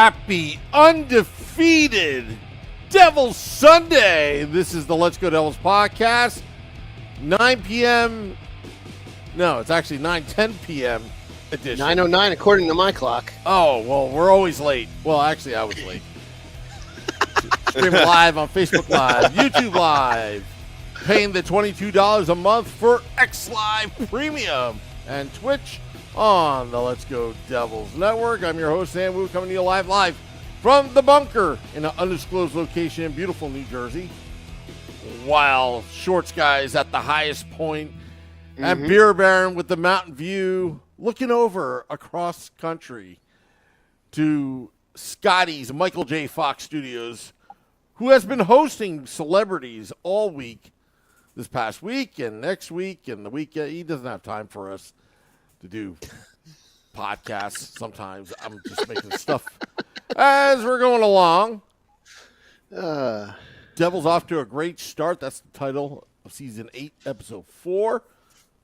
Happy undefeated Devils Sunday. This is the Let's Go Devils podcast. 9 p.m. No, it's actually 9:10 p.m. edition. 9:09 according to my clock. Oh, well, we're always late. Well, actually, I was late. Streaming live on Facebook Live, YouTube Live, paying the $22 a month for X Live Premium, and Twitch on the Let's Go Devils Network. I'm your host, Sam Wu, coming to you live from the bunker in an undisclosed location in beautiful New Jersey. While Shorts Guy is at the highest point, and Beer Baron with the mountain view looking over across country to SCotty's Michael J. Fox Studios, who has been hosting celebrities all week, this past week and next week and the week. He doesn't have time for us to do podcasts. Sometimes I'm just making stuff as we're going along. Devils off to a great start. That's the title of season 8, episode 4.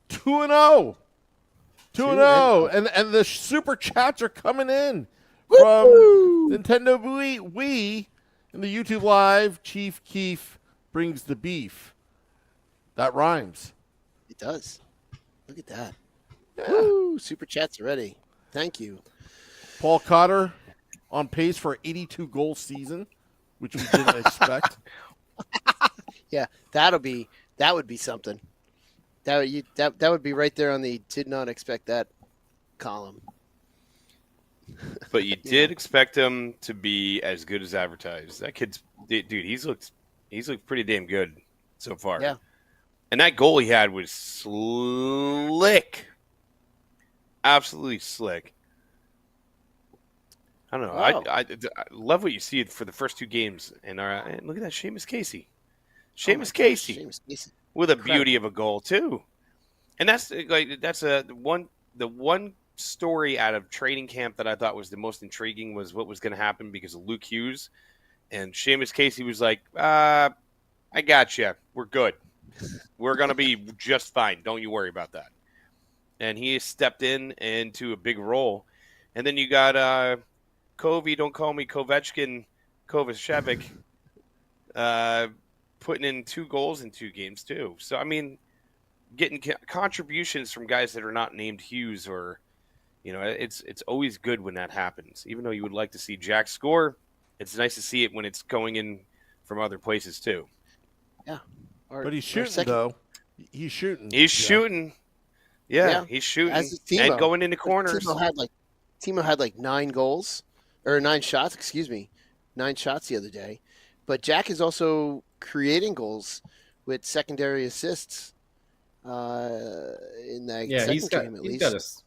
2-0. 2-0. And the super chats are coming in from Nintendo Wii in the YouTube Live. Chief Keef brings the beef. That rhymes. It does. Look at that. Yeah. Woo, super chats already. Thank you. Paul Cotter on pace for an 82-goal season, which we didn't expect. Yeah, that would be something. That would be right there on the did not expect that column. But you did expect him to be as good as advertised. That kid's dude. He's looked pretty damn good so far. Yeah. And that goal he had was slick. Absolutely slick. I don't know. Wow. I love what you see for the first 2 games. And look at that, Seamus Casey. Seamus Casey with a beauty of a goal too. And that's the one story out of training camp that I thought was the most intriguing was what was going to happen because of Luke Hughes. And Seamus Casey was like, I got you. We're good. We're going to be just fine. Don't you worry about that. And he stepped into a big role. And then you got Kovy, don't call me Kovacevic, putting in 2 goals in 2 games too. So, I mean, getting contributions from guys that are not named Hughes or, it's always good when that happens. Even though you would like to see Jack score, it's nice to see it when it's going in from other places too. Yeah. But he's shooting, though. He's shooting. He's shooting. Yeah, he's shooting. And going into corners. Timo had like 9 goals, or 9 shots, 9 shots the other day. But Jack is also creating goals with secondary assists in that second game at least.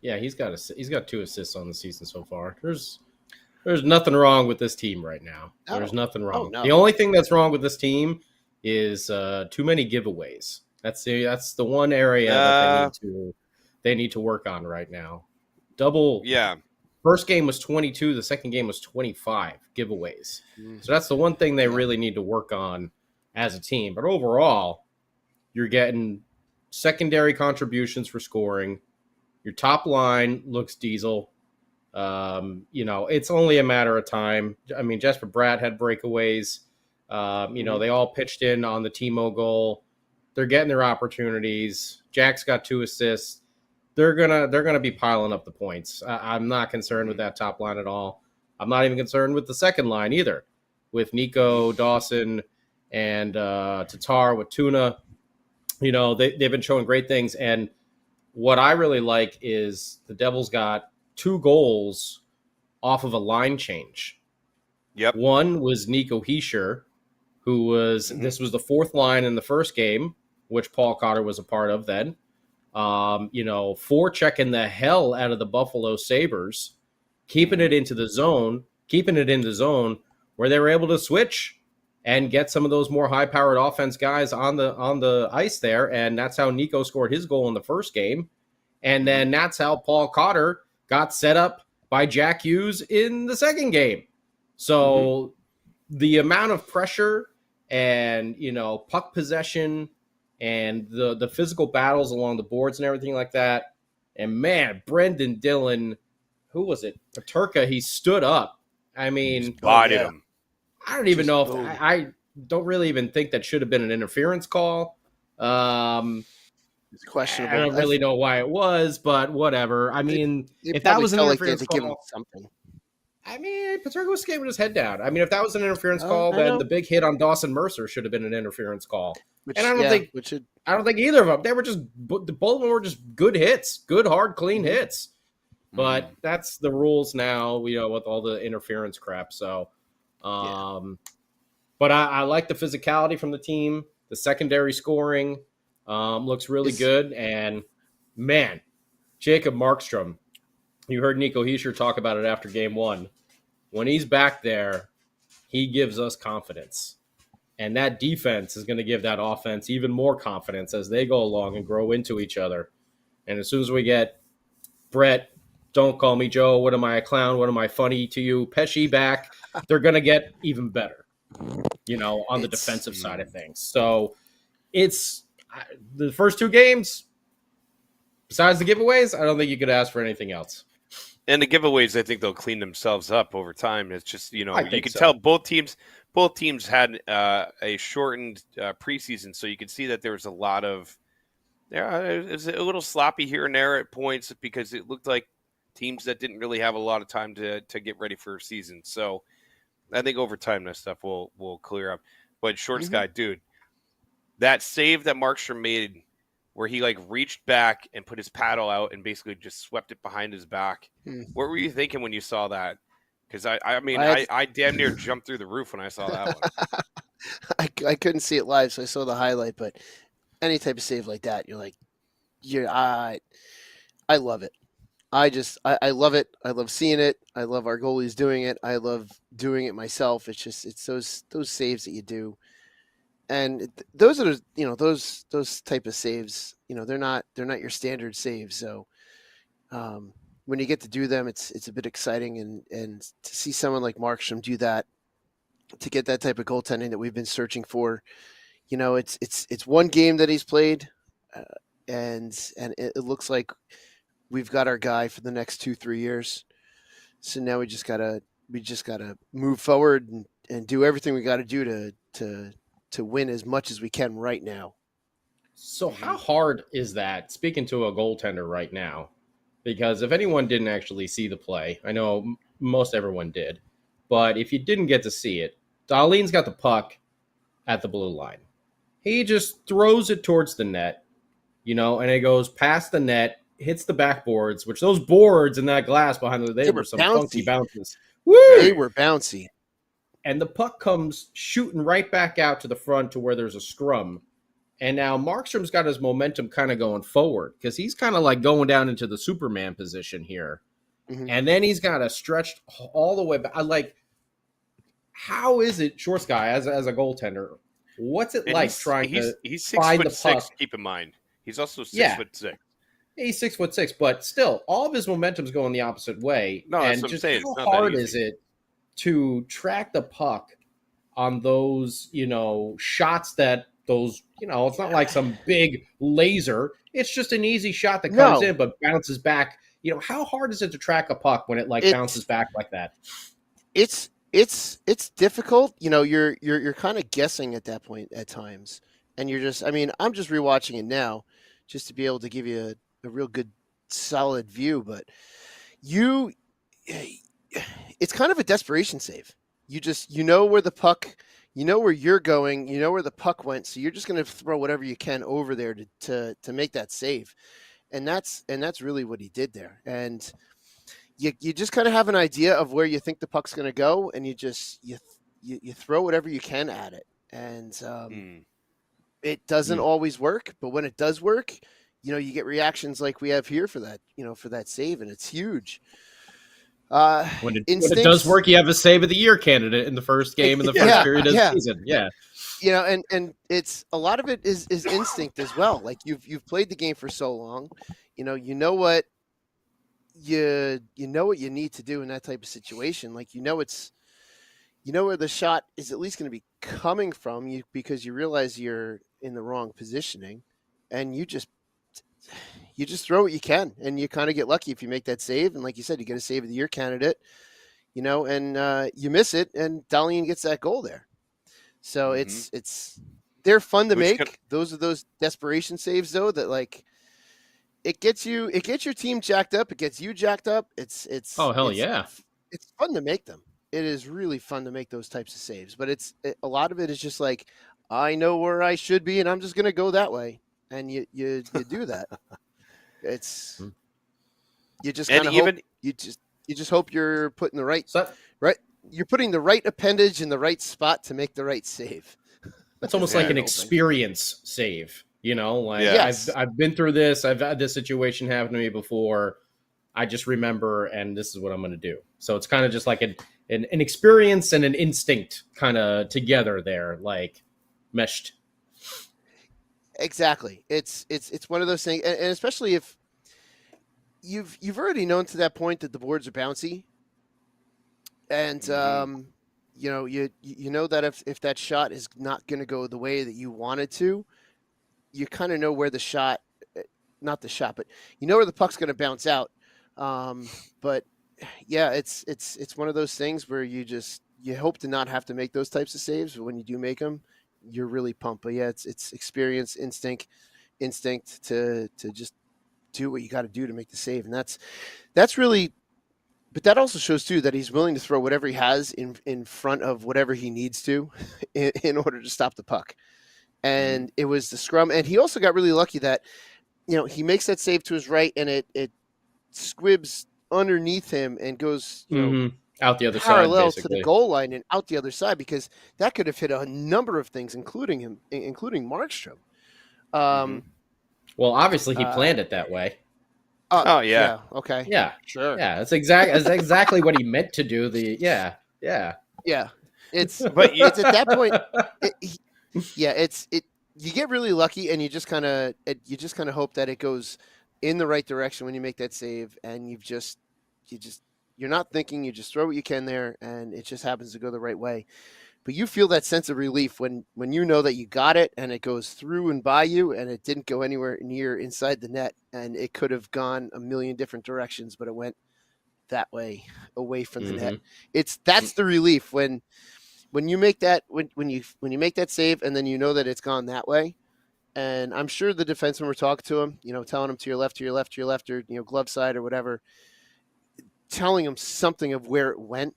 He's got 2 assists on the season so far. There's nothing wrong with this team right now. There's nothing wrong. Oh, no. The only thing that's wrong with this team is too many giveaways. That's the one area that they need to work on right now. First game was 22. The second game was 25 giveaways. So that's the one thing they really need to work on as a team. But overall, you're getting secondary contributions for scoring. Your top line looks diesel. It's only a matter of time. I mean, Jesper Bratt had breakaways. They all pitched in on the Timo goal. They're getting their opportunities. Jack's got 2 assists. They're gonna be piling up the points. I'm not concerned with that top line at all. I'm not even concerned with the second line either, with Nico, Dawson, and Tatar with Tuna. They've been showing great things. And what I really like is the Devils got 2 goals off of a line change. Yep. One was Nico Hischier, who was this was the 4th line in the first game, which Paul Cotter was a part of then. Forechecking the hell out of the Buffalo Sabres, keeping it in the zone where they were able to switch and get some of those more high-powered offense guys on the ice there, and that's how Nico scored his goal in the first game. And then that's how Paul Cotter got set up by Jack Hughes in the second game. So the amount of pressure and, puck possession and the physical battles along the boards and everything like that. And, man, Brendan Dillon, who was it? Paterka, he stood up I mean, bodied him. I don't even know if I don't really even think that should have been an interference call. It's questionable. I don't really know why it was, but whatever. I mean, if that was an interference call, give him something. I mean, Paterno was skating with his head down. I mean, if that was an interference call, then the big hit on Dawson Mercer should have been an interference call. And I don't think either of them. They were just both of them were just good hits, good hard clean hits. But that's the rules now, with all the interference crap. So, but I like the physicality from the team. The secondary scoring looks really good. And man, Jacob Markstrom, you heard Nico Hischier talk about it after game 1. When he's back there, he gives us confidence. And that defense is going to give that offense even more confidence as they go along and grow into each other. And as soon as we get Brett, don't call me Joe, what am I, a clown, what am I, funny to you, Pesci back, they're going to get even better, on the defensive side of things. So it's the first 2 games, besides the giveaways, I don't think you could ask for anything else. And the giveaways, I think they'll clean themselves up over time. It's just, you can so. tell both teams had a shortened preseason, so you could see that there was a lot of it was a little sloppy here and there at points because it looked like teams that didn't really have a lot of time to get ready for a season. So I think over time that stuff will clear up. But Shorts guy, dude, that save that Markstrom made where he reached back and put his paddle out and basically just swept it behind his back. What were you thinking when you saw that? Because I damn near jumped through the roof when I saw that one. I couldn't see it live, so I saw the highlight. But any type of save like that, you're like, I love it. I love it. I love seeing it. I love our goalies doing it. I love doing it myself. It's those saves that you do. And those are those type of saves. They're not your standard saves. So when you get to do them, it's a bit exciting, and to see someone like Markstrom do that, to get that type of goaltending that we've been searching for. It's one game that he's played, and it looks like we've got our guy for the next 2-3 years. So now we just gotta move forward and do everything we got to do to win as much as we can right now. So how hard is that, speaking to a goaltender right now? Because if anyone didn't actually see the play, I know most everyone did, but if you didn't get to see it, Dahlin's got the puck at the blue line. He just throws it towards the net, and it goes past the net, hits the backboards, which those boards and that glass behind them, they were some funky bounces. Woo! They were bouncy. And the puck comes shooting right back out to the front to where there's a scrum. And now Markstrom's got his momentum kind of going forward because he's kind of going down into the Superman position here. And then he's got to stretch all the way back. How is it, Shorts guy, as a goaltender, what's it like trying to find the puck? 6'6", keep in mind. He's also 6'6". He's 6'6", but still, all of his momentum's going the opposite way. No, and that's just what I'm saying. how hard is it to track the puck on those, shots that those, it's not like some big laser. It's just an easy shot that comes in but bounces back. How hard is it to track a puck when it bounces back like that? It's difficult. You're kind of guessing at that point at times, and you're just. I'm just rewatching it now, just to be able to give you a real good, solid view. But it's kind of a desperation save. You know where the puck, where you're going, where the puck went, so you're just going to throw whatever you can over there to make that save, and that's really what he did there. And you just kind of have an idea of where you think the puck's going to go, and you throw whatever you can at it, and it doesn't always work, but when it does work, you get reactions like we have here for that save, and it's huge. When it does work, you have a save of the year candidate in the first game in the first period of the season. Yeah. And it's a lot of it is instinct as well. Like you've played the game for so long, you know what you need to do in that type of situation. Like where the shot is at least going to be coming from you, because you realize you're in the wrong positioning, and you just throw what you can, and you kind of get lucky if you make that save. And like you said, you get a save of the year candidate, and you miss it, and Dahlian gets that goal there. So they're fun to make. Those are those desperation saves, though, that like it gets your team jacked up. It gets you jacked up. It's it's fun to make them. It is really fun to make those types of saves. But a lot of it is just like, I know where I should be, and I'm just going to go that way. And you do that. It's you just kind of hope you just hope you're putting the right. You're putting the right appendage in the right spot to make the right save. It's almost like an experience save, I've been through this. I've had this situation happen to me before. I just remember, and this is what I'm going to do. So it's kind of just like an experience and an instinct kind of together there, like meshed. Exactly. It's one of those things, and especially if you've already known to that point that the boards are bouncy. And you know that if that shot is not going to go the way that you want it to, you kind of know where the shot, not the shot, but you know where the puck's going to bounce out. But yeah, it's one of those things where you hope to not have to make those types of saves, but when you do make them, you're really pumped. But yeah, it's experience, instinct to just do what you got to do to make the save, and that's really. But that also shows, too, that he's willing to throw whatever he has in front of whatever he needs to in order to stop the puck. And it was the scrum. And he also got really lucky that, he makes that save to his right, and it squibs underneath him and goes out the other parallel side, to the goal line and out the other side, because that could have hit a number of things, including Markstrom. Well, obviously he planned it that way. Yeah. Okay. Yeah. Sure. Yeah. That's exactly what he meant to do. Yeah. It's at that point. You get really lucky, and you just kind of hope that it goes in the right direction when you make that save, and you're not thinking, you just throw what you can there, and it just happens to go the right way. But you feel that sense of relief when you know that you got it and it goes through and by you, and it didn't go anywhere near inside the net, and it could have gone a million different directions, but it went that way, away from the net. That's the relief when you make that when you make that save, and then you know that it's gone that way. And I'm sure the defensemen were talking to him, telling him to your left, or glove side or whatever, telling him something of where it went.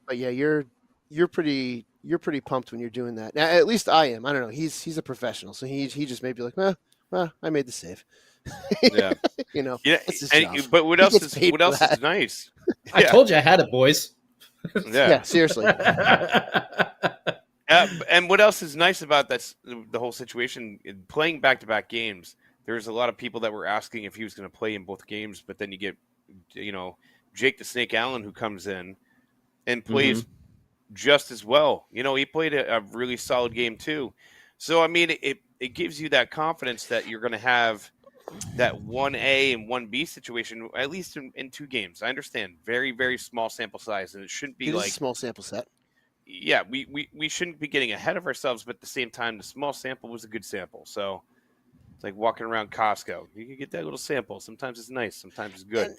But yeah, you're pretty pumped when you're doing that. Now, at least I am. I don't know. He's a professional, so he just may be like, well, I made the save. Yeah, but what else is nice? I told you I had it, boys. Yeah, seriously. And what else is nice about the whole situation? Playing back-to-back games, there's a lot of people that were asking if he was going to play in both games, but then you get, Jake the Snake Allen, who comes in and plays just as well. He played a really solid game too. So, I mean, it gives you that confidence that you're going to have that 1A and 1B situation, at least in two games. I understand. Very, very small sample size, and it shouldn't be like a small sample set. Yeah, we shouldn't be getting ahead of ourselves, but at the same time, the small sample was a good sample. So it's like walking around Costco. You can get that little sample. Sometimes it's nice. Sometimes it's good.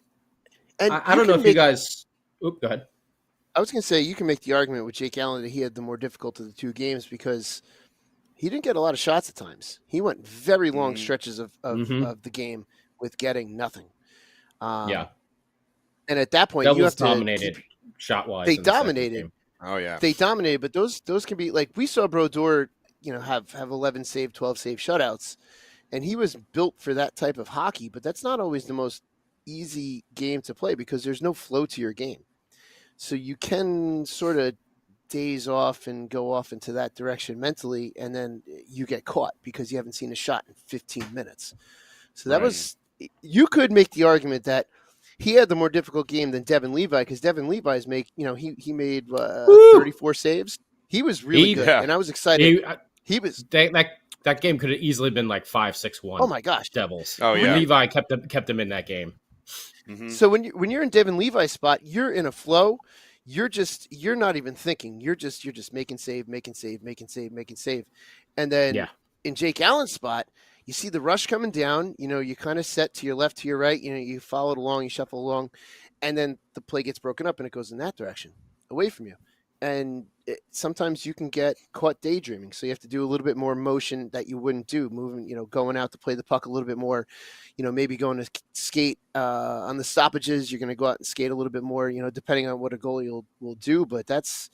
And I don't know if you guys... Oop, go ahead. I was going to say, you can make the argument with Jake Allen that he had the more difficult of the two games because he didn't get a lot of shots at times. He went very long stretches of the game with getting nothing. And at that point, Devils you have to dominated shot-wise. They dominated. Oh, yeah. They dominated, but those can be, like, we saw Brodeur, have 11 save, 12 save shutouts, and he was built for that type of hockey, but that's not always the most easy game to play because there's no flow to your game. So you can sort of daze off and go off into that direction mentally, and then you get caught because you haven't seen a shot in 15 minutes. So that was – you could make the argument that he had the more difficult game than Devin Levi because Devin Levi's he made 34 saves. He was really good, and I was excited. He was that game could have easily been like 5-6-1. Oh my gosh, Devils! Oh yeah, Levi kept him in that game. So when you're in Devin Levi's spot, you're in a flow. You're not even thinking. You're just making save, and then in Jake Allen's spot, you see the rush coming down, you kind of set to your left, to your right, you follow it along, you shuffle along, and then the play gets broken up and it goes in that direction, away from you. And sometimes you can get caught daydreaming. So you have to do a little bit more motion that you wouldn't do, moving, going out to play the puck a little bit more, maybe going to skate on the stoppages. You're going to go out and skate a little bit more, depending on what a goalie will do. But that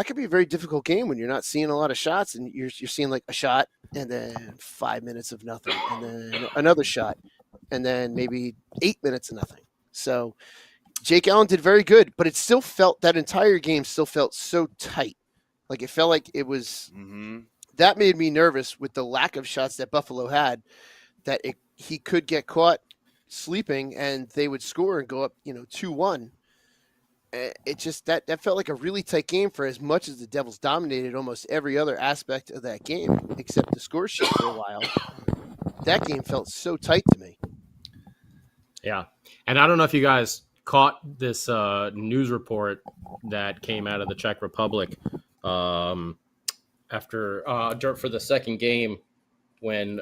could be a very difficult game when you're not seeing a lot of shots and you're seeing like a shot and then 5 minutes of nothing and then another shot and then maybe 8 minutes of nothing. So Jake Allen did very good, but it still felt, that entire game still felt so tight. Like it felt like it was, that made me nervous with the lack of shots that Buffalo had, that he could get caught sleeping and they would score and go up, 2-1. It just, that felt like a really tight game for as much as the Devils dominated almost every other aspect of that game, except the score sheet for a while. That game felt so tight to me. Yeah. And I don't know if you guys caught this news report that came out of the Czech Republic after for the second game when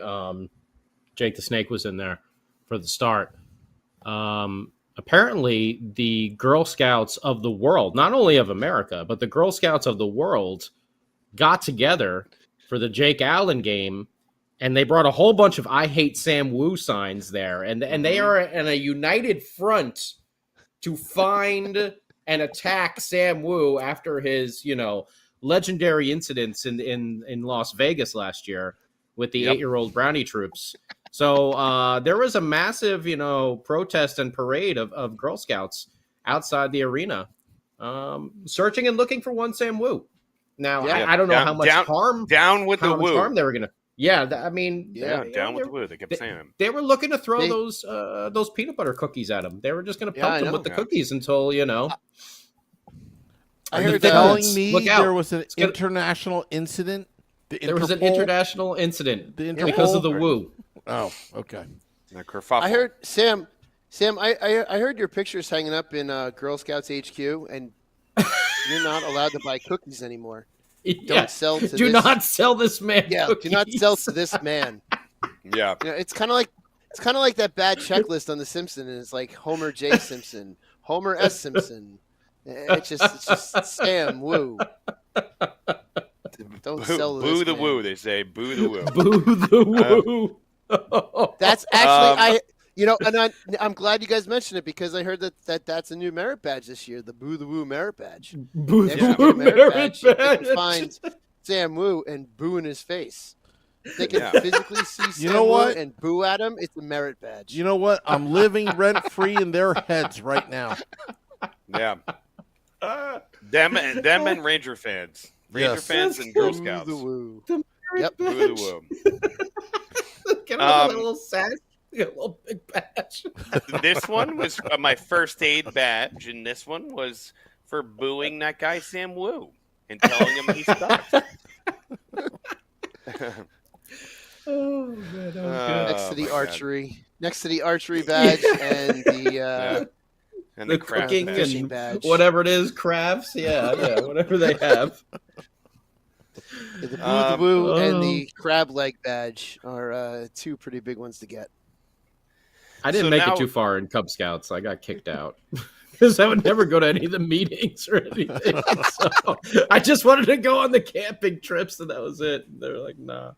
Jake the Snake was in there for the start. Apparently, the Girl Scouts of the world, not only of America, but the Girl Scouts of the world got together for the Jake Allen game, and they brought a whole bunch of "I Hate Sam Wu" signs there, and they are in a united front to find and attack Sam Wu after his, legendary incidents in Las Vegas last year with the 8-year-old Brownie troops. So there was a massive, protest and parade of Girl Scouts outside the arena, searching and looking for one Sam Wu. Now, I don't know how much harm down with the Wu. Harm they were going to. Yeah, down with the Wu. They kept saying they were looking to throw those peanut butter cookies at him. They were just going to pelt them with the cookies until I heard telling me there was an international incident. There was an international incident because of the Wu. Oh, okay. I heard Sam. I heard your pictures hanging up in Girl Scouts HQ, and you're not allowed to buy cookies anymore. Don't sell to do not sell this man. Yeah, cookies. Do not sell to this man. Yeah, it's kind of like that bad checklist on The Simpsons, and it's like Homer J. Simpson, Homer S. Simpson. It's just Sam Wu. Don't sell to this the man. Wu. They say boo the Wu. Boo the Wu. That's actually and I'm glad you guys mentioned it because I heard that's a new merit badge this year, the Boo the Woo merit badge. Boo the Woo merit badge. You can find Sam Wu and boo in his face. They can physically see Sam Wu and boo at him. It's a merit badge. You know what? I'm living rent free in their heads right now. Yeah. Them and Ranger fans. Ranger fans and Girl Scouts. Boo the Woo. Yep. Boo the Woo. Can I have a little sash? A little big badge. This one was my first aid badge, and this one was for booing that guy Sam Wu and telling him he sucks. Oh man, that was good. Next to the archery badge and the and the cooking and badge. Whatever it is, crafts. Yeah, whatever they have. The Boo the Woo and the crab leg badge are two pretty big ones to get. I didn't make it too far in Cub Scouts. I got kicked out because I would never go to any of the meetings or anything. So I just wanted to go on the camping trips, and that was it. And they were like, "Nah,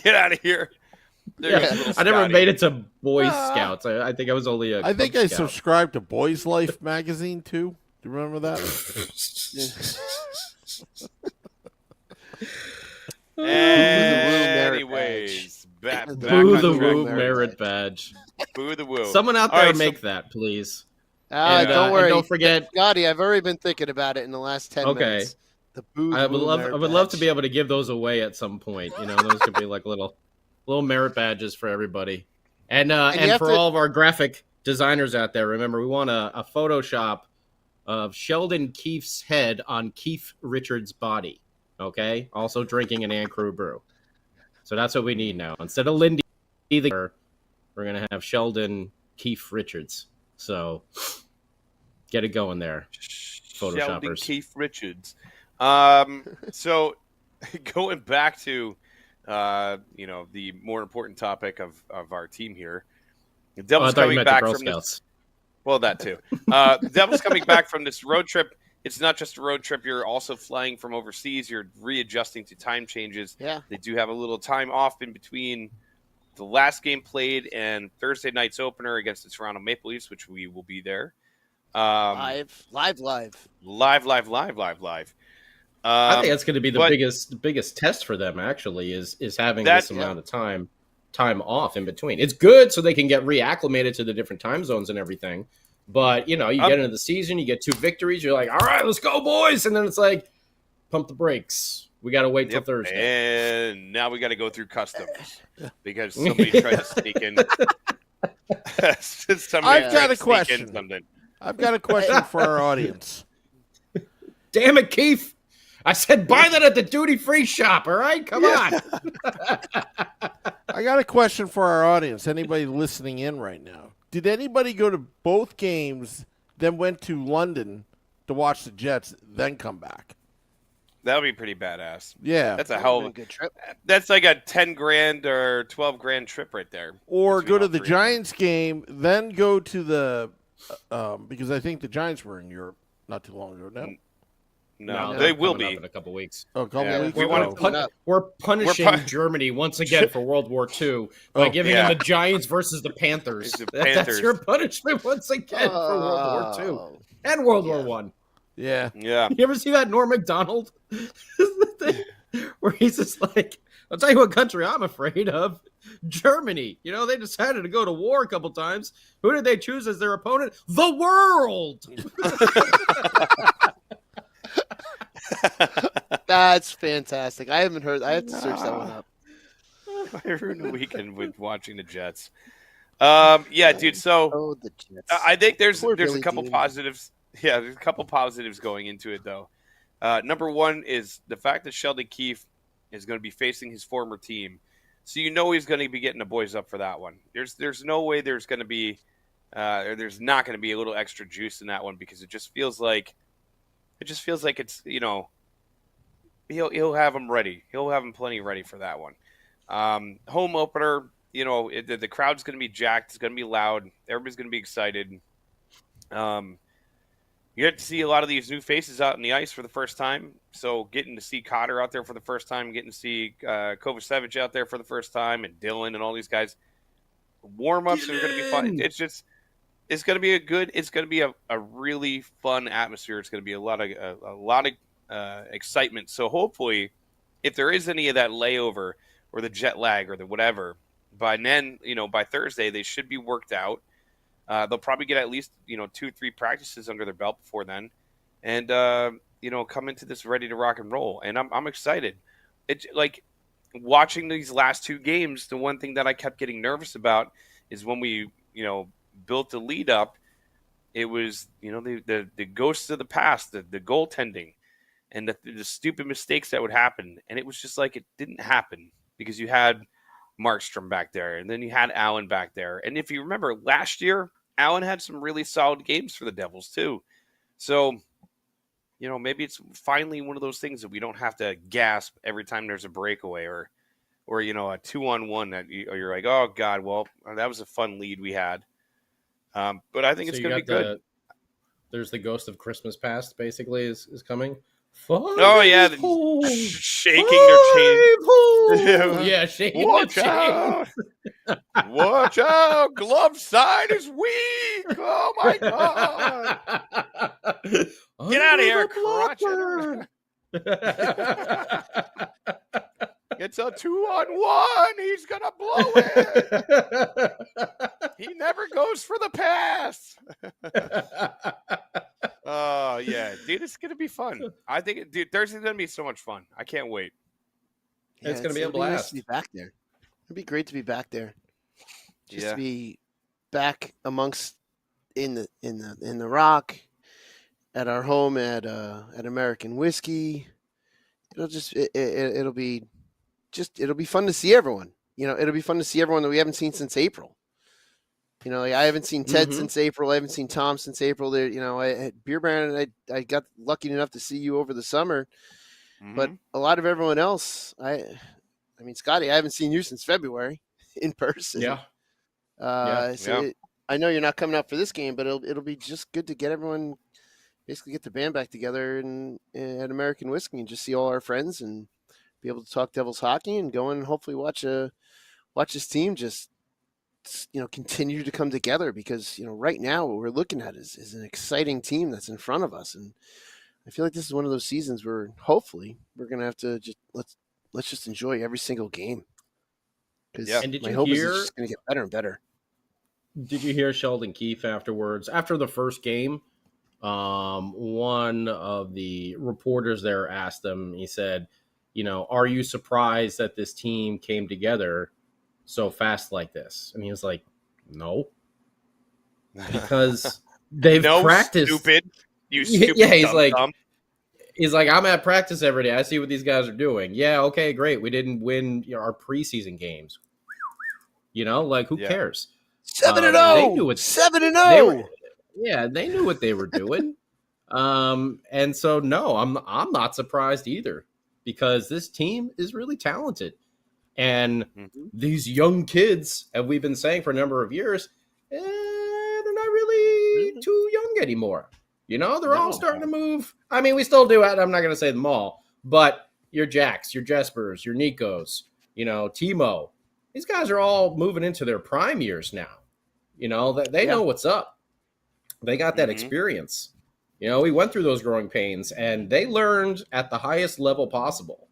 get out of here." I never made it to Boy Scouts. I think I was only a. I think Cub I Scout. subscribed to Boys Life magazine too. Do you remember that? Anyways, Boo the Woo merit badge. Boo the Woo. Someone out there make that, please. Don't worry. Don't forget, Scotty. I've already been thinking about it in the last 10 minutes. The Boo I would love to be able to give those away at some point. Those could be like little merit badges for everybody. And for all of our graphic designers out there, remember we want a Photoshop of Sheldon Keefe's head on Keith Richards' body. Okay, also drinking an Ann Crew brew. So that's what we need now. Instead of Lindy, we're gonna have Sheldon Keith Richards. So get it going there, Photoshoppers. Sheldon Keith Richards. So going back to the more important topic of our team here. The Devils I thought you coming meant back the Girl from Scouts. this. Well, that too. The Devils coming back from this road trip. It's not just a road trip. You're also flying from overseas. You're readjusting to time changes. Yeah. They do have a little time off in between the last game played and Thursday night's opener against the Toronto Maple Leafs, which we will be there. Live. I think that's going to be the biggest test for them. Actually, is having this amount of time off in between. It's good so they can get reacclimated to the different time zones and everything. But, you get into the season, you get 2 victories, you're like, all right, let's go, boys. And then it's like, pump the brakes. We got to wait till Thursday. And now we got to go through customs because somebody tried to sneak in. I've got a question. I've got a question for our audience. Damn it, Keith. I said buy that at the duty-free shop, all right? Come on. I got a question for our audience. Anybody listening in right now? Did anybody go to both games, then went to London to watch the Jets, then come back? That would be pretty badass. Yeah. That's a hell of a good trip. That's like a $10,000 or $12,000 trip right there. Or go to the Giants game, then go to the because I think the Giants were in Europe not too long ago. No, they will be in a couple weeks. Oh, a couple weeks. We're punishing Germany once again for World War II by giving them the Giants versus the Panthers. That's your punishment once again for World War II and World War One. Yeah. You ever see that Norm Macdonald where he's just like, I'll tell you what country I'm afraid of. Germany. They decided to go to war a couple times. Who did they choose as their opponent? The world. That's fantastic. I haven't heard. I have to search that one up. I ruined the weekend with watching the Jets. Dude. So the Jets. I think there's a couple positives. Yeah, there's a couple positives going into it though. Number one is the fact that Sheldon Keefe is going to be facing his former team, so he's going to be getting the boys up for that one. There's no way there's going to be, or there's not going to be a little extra juice in that one because it just feels like it's he'll have them ready. He'll have them plenty ready for that one. Home opener, the crowd's going to be jacked. It's going to be loud. Everybody's going to be excited. You get to see a lot of these new faces out in the ice for the first time. So getting to see Cotter out there for the first time, getting to see Kovacevic out there for the first time, and Dylan and all these guys. Warm-ups are going to be fun. It's going to be it's going to be a really fun atmosphere. It's going to be a lot of excitement. So hopefully, if there is any of that layover or the jet lag or the whatever, by then, by Thursday, they should be worked out. They'll probably get at least 2-3 practices under their belt before then, and come into this ready to rock and roll. And I'm excited. It's like watching these last 2 games. The one thing that I kept getting nervous about is when we built the lead up. It was the ghosts of the past, the goaltending, and the stupid mistakes that would happen. And it was just like it didn't happen because you had Markstrom back there, and then you had Allen back there. And if you remember last year, Allen had some really solid games for the Devils too. So, maybe it's finally one of those things that we don't have to gasp every time there's a breakaway or a 2-on-1 that you're like, oh God, well, that was a fun lead we had. But I think it's going to be good. There's the ghost of Christmas past basically is coming. Shaking their chain. Yeah, shaking Watch their out. Watch out. Glove side is weak. Oh, my God. Get out of here, crotch. It's a 2-on-1. He's going to blow it. He never goes for the pass. Oh, yeah. Dude, it's going to be fun. I think, Thursday's going to be so much fun. I can't wait. Yeah, it's going to be a blast. Nice to be back there. It'd be great to be back there. Just to be back amongst in the Rock, at our home at American Whiskey. It'll be fun to see everyone. It'll be fun to see everyone that we haven't seen since April. I haven't seen Ted since April. I haven't seen Tom since April. There, Beer Baron, I got lucky enough to see you over the summer, but a lot of everyone else, I I mean, Scotty, I haven't seen you since February in person. Yeah. I know you're not coming out for this game, but it'll be just good to get everyone, basically get the band back together at American Whiskey and just see all our friends and be able to talk Devils hockey and go and hopefully watch this team just continue to come together, because right now what we're looking at is an exciting team that's in front of us, and I feel like this is one of those seasons where hopefully we're gonna have to just let's just enjoy every single game, because my hope is it's just gonna get better and better. Did you hear Sheldon Keefe afterwards? After the first game, one of the reporters there asked him, he said, are you surprised that this team came together so fast like this? And he was like, no. Because they've practiced. Stupid. You stupid. Yeah, dumb. He's like, I'm at practice every day. I see what these guys are doing. Yeah, okay, great. We didn't win our preseason games. Who cares? 7-0. They knew 7-0. Yeah, they knew what they were doing. And so no, I'm not surprised either, because this team is really talented. And these young kids, as we've been saying for a number of years, they're not really too young anymore. They're all starting to move. I mean, we still do it. I'm not going to say them all, but your Jacks, your Jespers, your Nikos, Timo, these guys are all moving into their prime years now. They know what's up. They got that experience. We went through those growing pains, and they learned at the highest level possible.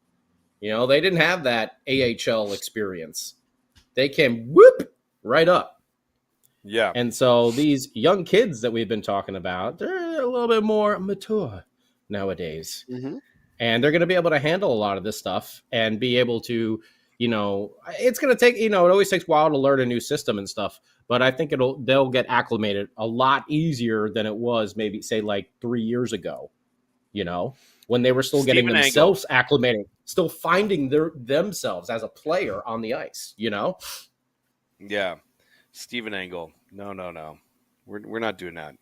They didn't have that AHL experience. They came right up. Yeah. And so these young kids that we've been talking about, they're a little bit more mature nowadays. Mm-hmm. And they're going to be able to handle a lot of this stuff and be able to, it's going to take, it always takes a while to learn a new system and stuff. But I think they'll get acclimated a lot easier than it was maybe, say, like 3 years ago, when they were still getting themselves acclimated, still finding themselves as a player on the ice, Yeah. Steven Engel. No. We're not doing that.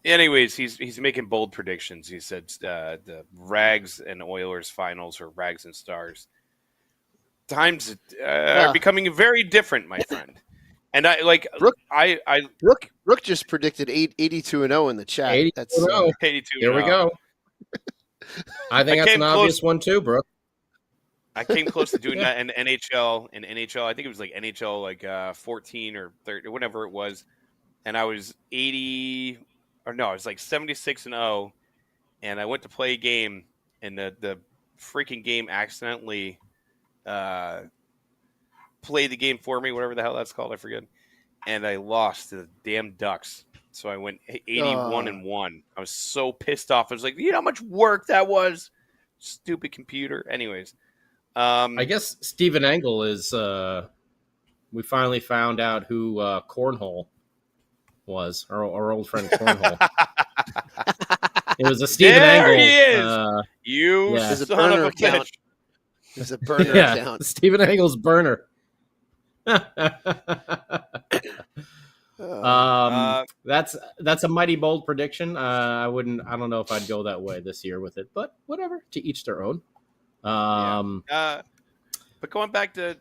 Anyways, he's making bold predictions. He said the Rags and Oilers finals, or Rags and Stars. Times are becoming very different, my friend. And Brooke just predicted 82-0 in the chat. 82-0. That's 82. Here we go. I think that's an obvious one too, Brooke. I came close to doing that in NHL. In NHL, I think it was like NHL 14 or 30, whatever it was. And I was 80, or no, I was like 76-0. And I went to play a game, and the freaking game accidentally played the game for me, whatever the hell that's called, I forget. And I lost to the damn Ducks. So I went 81-1. I was so pissed off. I was like, how much work that was? Stupid computer. Anyways. I guess Steven Engel is we finally found out who Cornhole was, our old friend Cornhole. It was a Steven Engel. There he is! Son of a bitch. There's a burner account. Steven Engel's burner. That's a mighty bold prediction. I don't know if I'd go that way this year with it, but whatever, to each their own. But going back to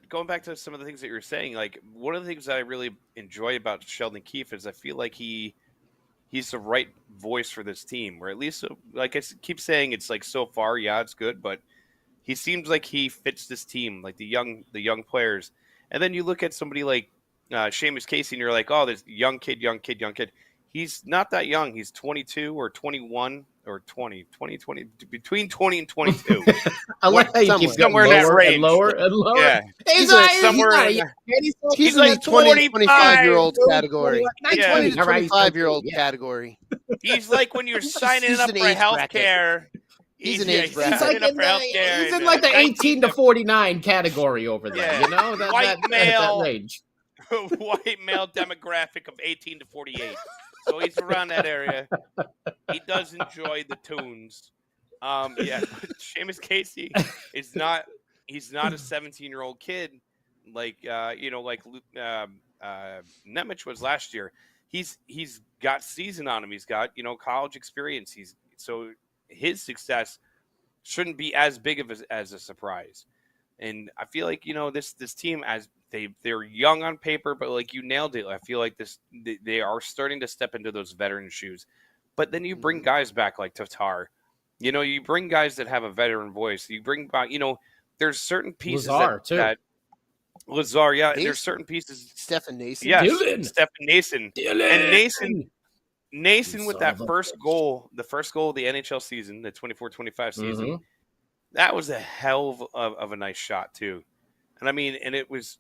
some of the things that you were saying, like one of the things that I really enjoy about Sheldon Keefe is I feel like he's the right voice for this team, or at least, like I keep saying, it's like so far, it's good, but he seems like he fits this team, like the young players. And then you look at somebody like Seamus Casey, and you're like, oh, this young kid. He's not that young. He's 22 or 21 or 20, between 20 and 22. I like how you keep somewhere in that range. Lower and lower. Yeah. He's in the 20 to 25-year-old category. 20 to 25-year-old category. He's like when you're signing up for health care. He's an age bracket. He's in like the 18 to 49 category over there. Yeah. That range. White male demographic of 18 to 48. So he's around that area. He does enjoy the tunes. Seamus Casey is not. He's not a 17-year-old kid like Nemec was last year. He's got season on him. He's got college experience. So his success shouldn't be as big of as a surprise. And I feel like, this team, as they're young on paper, but like you nailed it. I feel like they are starting to step into those veteran shoes. But then you bring guys back like Tatar. You bring guys that have a veteran voice. You bring back, there's certain pieces that Lazar, yeah, Nason. there's certain pieces. Stefan Nason. Yes, Dylan. Stefan Nason. Dylan. And Nason with that first bitch. goal, the first goal of the NHL season, the 24-25 season, that was a hell of a nice shot too. And I mean, and it was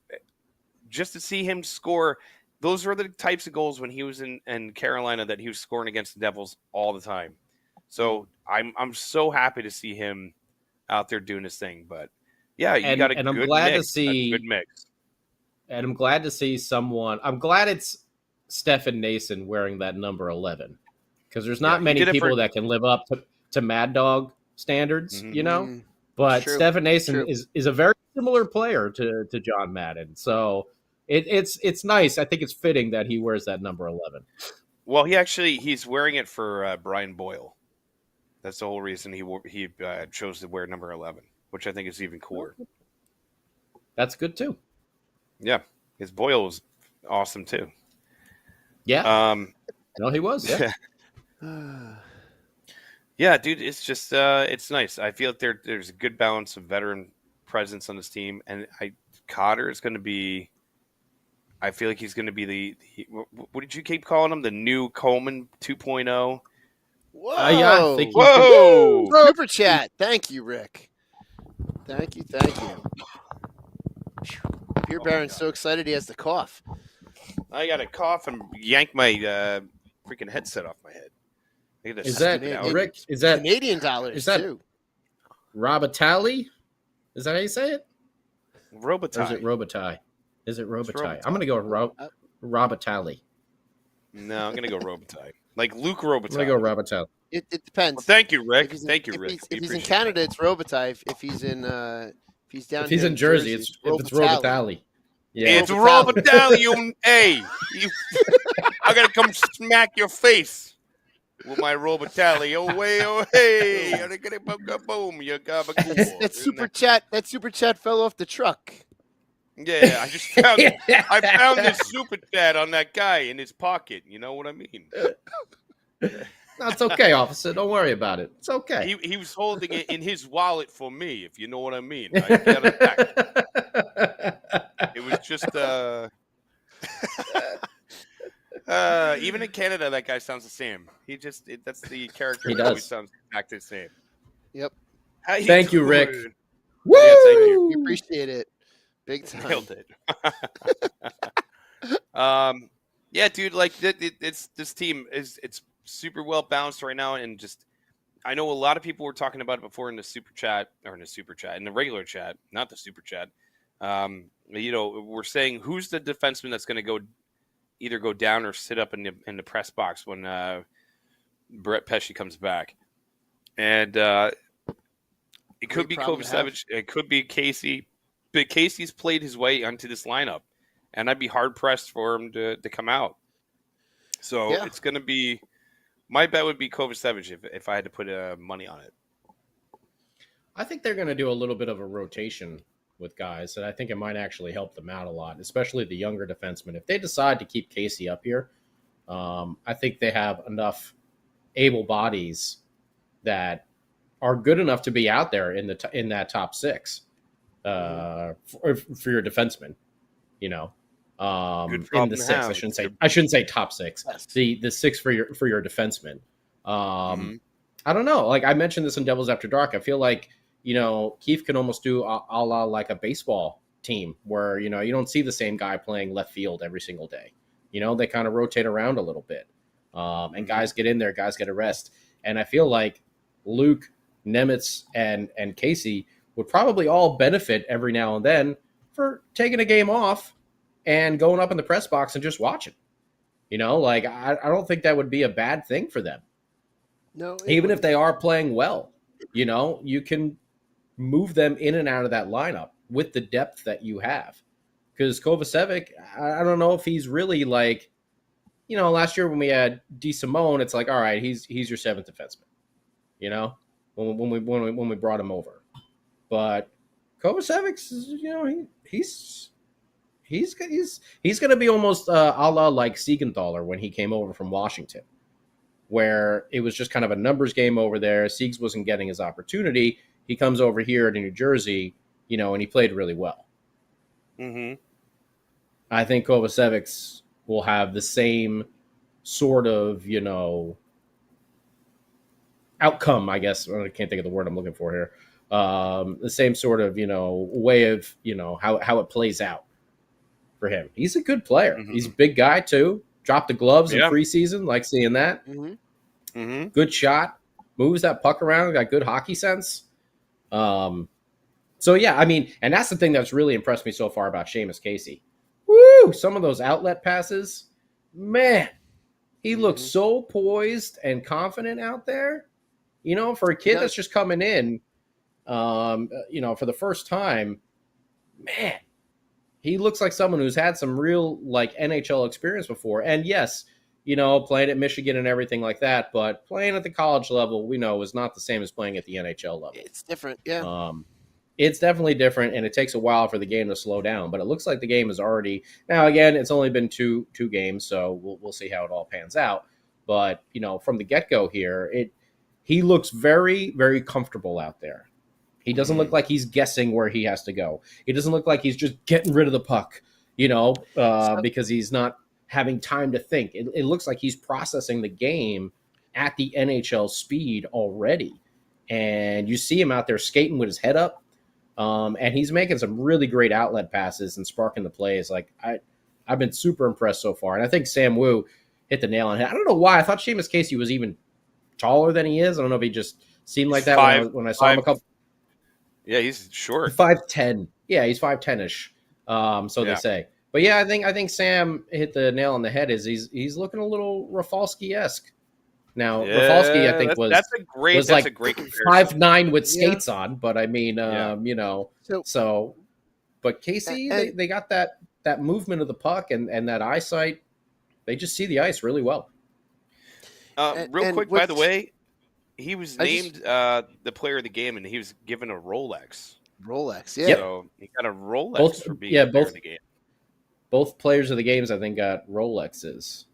just to see him score. Those were the types of goals when he was in Carolina that he was scoring against the Devils all the time. So I'm so happy to see him out there doing his thing. But yeah, you got a good mix. A good mix. And I'm glad to see someone. I'm glad it's Stefan Nason wearing that number 11, because there's not many people that can live up to Mad Dog standards, But True. Stefan Nason is a very similar player to John Madden, so it's nice. I think it's fitting that he wears that number 11. Well, he's wearing it for Brian Boyle. That's the whole reason he chose to wear number 11, which I think is even cooler. That's good too. Yeah, his Boyle was awesome too. Yeah. No, he was. Yeah. Yeah, dude, it's just it's nice. I feel like there's a good balance of veteran presence on this team, and Cotter is going to be. I feel like he's going to be what did you keep calling him? The new Coleman 2.0. Whoa! Yeah, I think Whoa! Super chat. Thank you, Rick. Thank you. Beer Baron's so excited he has the cough. I got a cough and yank my freaking headset off my head. Is that Rick? Is that Canadian dollars? Is that too? Robitaille? Is that how you say it? Robitaille. Or is it Robitaille? I'm going to go with Robitaille. No, I'm going to go Robitaille. Like Luke Robitaille. I'm going to go Robitaille. It depends. Well, thank you, Rick. Thank you, Rick. If he's in Canada, it's Robitaille. If he's in if he's in Jersey, it's Robitaille. Yeah, it's Robitaille. Hey, I got to come smack your face with my Robitaille. Oh, hey. Boom. That super chat fell off the truck. Yeah, I just found I found this super chat on that guy in his pocket. You know what I mean? No, it's okay, officer. Don't worry about it. It's okay. He was holding it in his wallet for me, if you know what I mean. I got it back. It was just even in Canada, that guy sounds the same. That's the character. He that does. Always sounds exactly the same. Yep. Thank you, Rick. Woo! Yeah, thank you. We appreciate it. Big time. Nailed it. Yeah, dude. Like this team it's super well balanced right now, and just I know a lot of people were talking about it before in the in the regular chat, not the super chat. We're saying who's the defenseman that's going to either go down or sit up in the press box when Brett Pesce comes back, and it could be Kovacevic, it could be Casey. But Casey's played his way onto this lineup, and I'd be hard-pressed for him to come out. So It's going to be – my bet would be Kovacevic if I had to put money on it. I think they're going to do a little bit of a rotation with guys, and I think it might actually help them out a lot, especially the younger defensemen. If they decide to keep Casey up here, I think they have enough able bodies that are good enough to be out there in that top six. For your defenseman, in the six. I shouldn't say top six. Yes. The six for your defenseman. I don't know. Like I mentioned this in Devils After Dark. I feel like Keefe can almost do a la like a baseball team where you don't see the same guy playing left field every single day. They kind of rotate around a little bit, and guys get in there, guys get a rest. And I feel like Luke, Nemitz, and Casey would probably all benefit every now and then for taking a game off and going up in the press box and just watching. I don't think that would be a bad thing for them. No, even if they are playing well, you can move them in and out of that lineup with the depth that you have. Because Kovacevic, I don't know if he's really like, last year when we had DeSimone, it's like, all right, he's your seventh defenseman. When we brought him over. But Kovacevic, he's going to be almost a la like Siegenthaler when he came over from Washington, where it was just kind of a numbers game over there. Siegs wasn't getting his opportunity. He comes over here to New Jersey, and he played really well. Mm-hmm. I think Kovacevic will have the same sort of, outcome, I guess. I can't think of the word I'm looking for here. The same sort of, way of, how it plays out for him. He's a good player. Mm-hmm. He's a big guy, too. Dropped the gloves in preseason. Like seeing that. Mm-hmm. Mm-hmm. Good shot. Moves that puck around. Got good hockey sense. So, yeah, I mean, and that's the thing that's really impressed me so far about Seamus Casey. Woo! Some of those outlet passes, man, he looks so poised and confident out there. For a kid that's just coming in, for the first time, man, he looks like someone who's had some real like NHL experience before. And yes, playing at Michigan and everything like that, but playing at the college level, we know is not the same as playing at the NHL level. It's different, yeah. It's definitely different, and it takes a while for the game to slow down. But it looks like the game is already now. Again, it's only been two games, so we'll see how it all pans out. But from the get-go here, he looks very, very comfortable out there. He doesn't look like he's guessing where he has to go. He doesn't look like he's just getting rid of the puck, because he's not having time to think. It looks like he's processing the game at the NHL speed already. And you see him out there skating with his head up. And he's making some really great outlet passes and sparking the plays. Like I've been super impressed so far. And I think Sam Wu hit the nail on it. I don't know why. I thought Seamus Casey was even taller than he is. I don't know if he just seemed like that when I saw him a couple. Yeah, he's short. 5'10". Yeah, he's 5'10"-ish. They say. But yeah, I think Sam hit the nail on the head. He's looking a little Rafalski-esque. Now, Rafalski, I think that's a great 5'9" with skates on. But I mean, but Casey, they got that movement of the puck and that eyesight. They just see the ice really well. Real quick, by the way, he was named the player of the game, and he was given a Rolex. Rolex, yeah. So he got a Rolex for being player of the game. Both players of the games, I think, got Rolexes.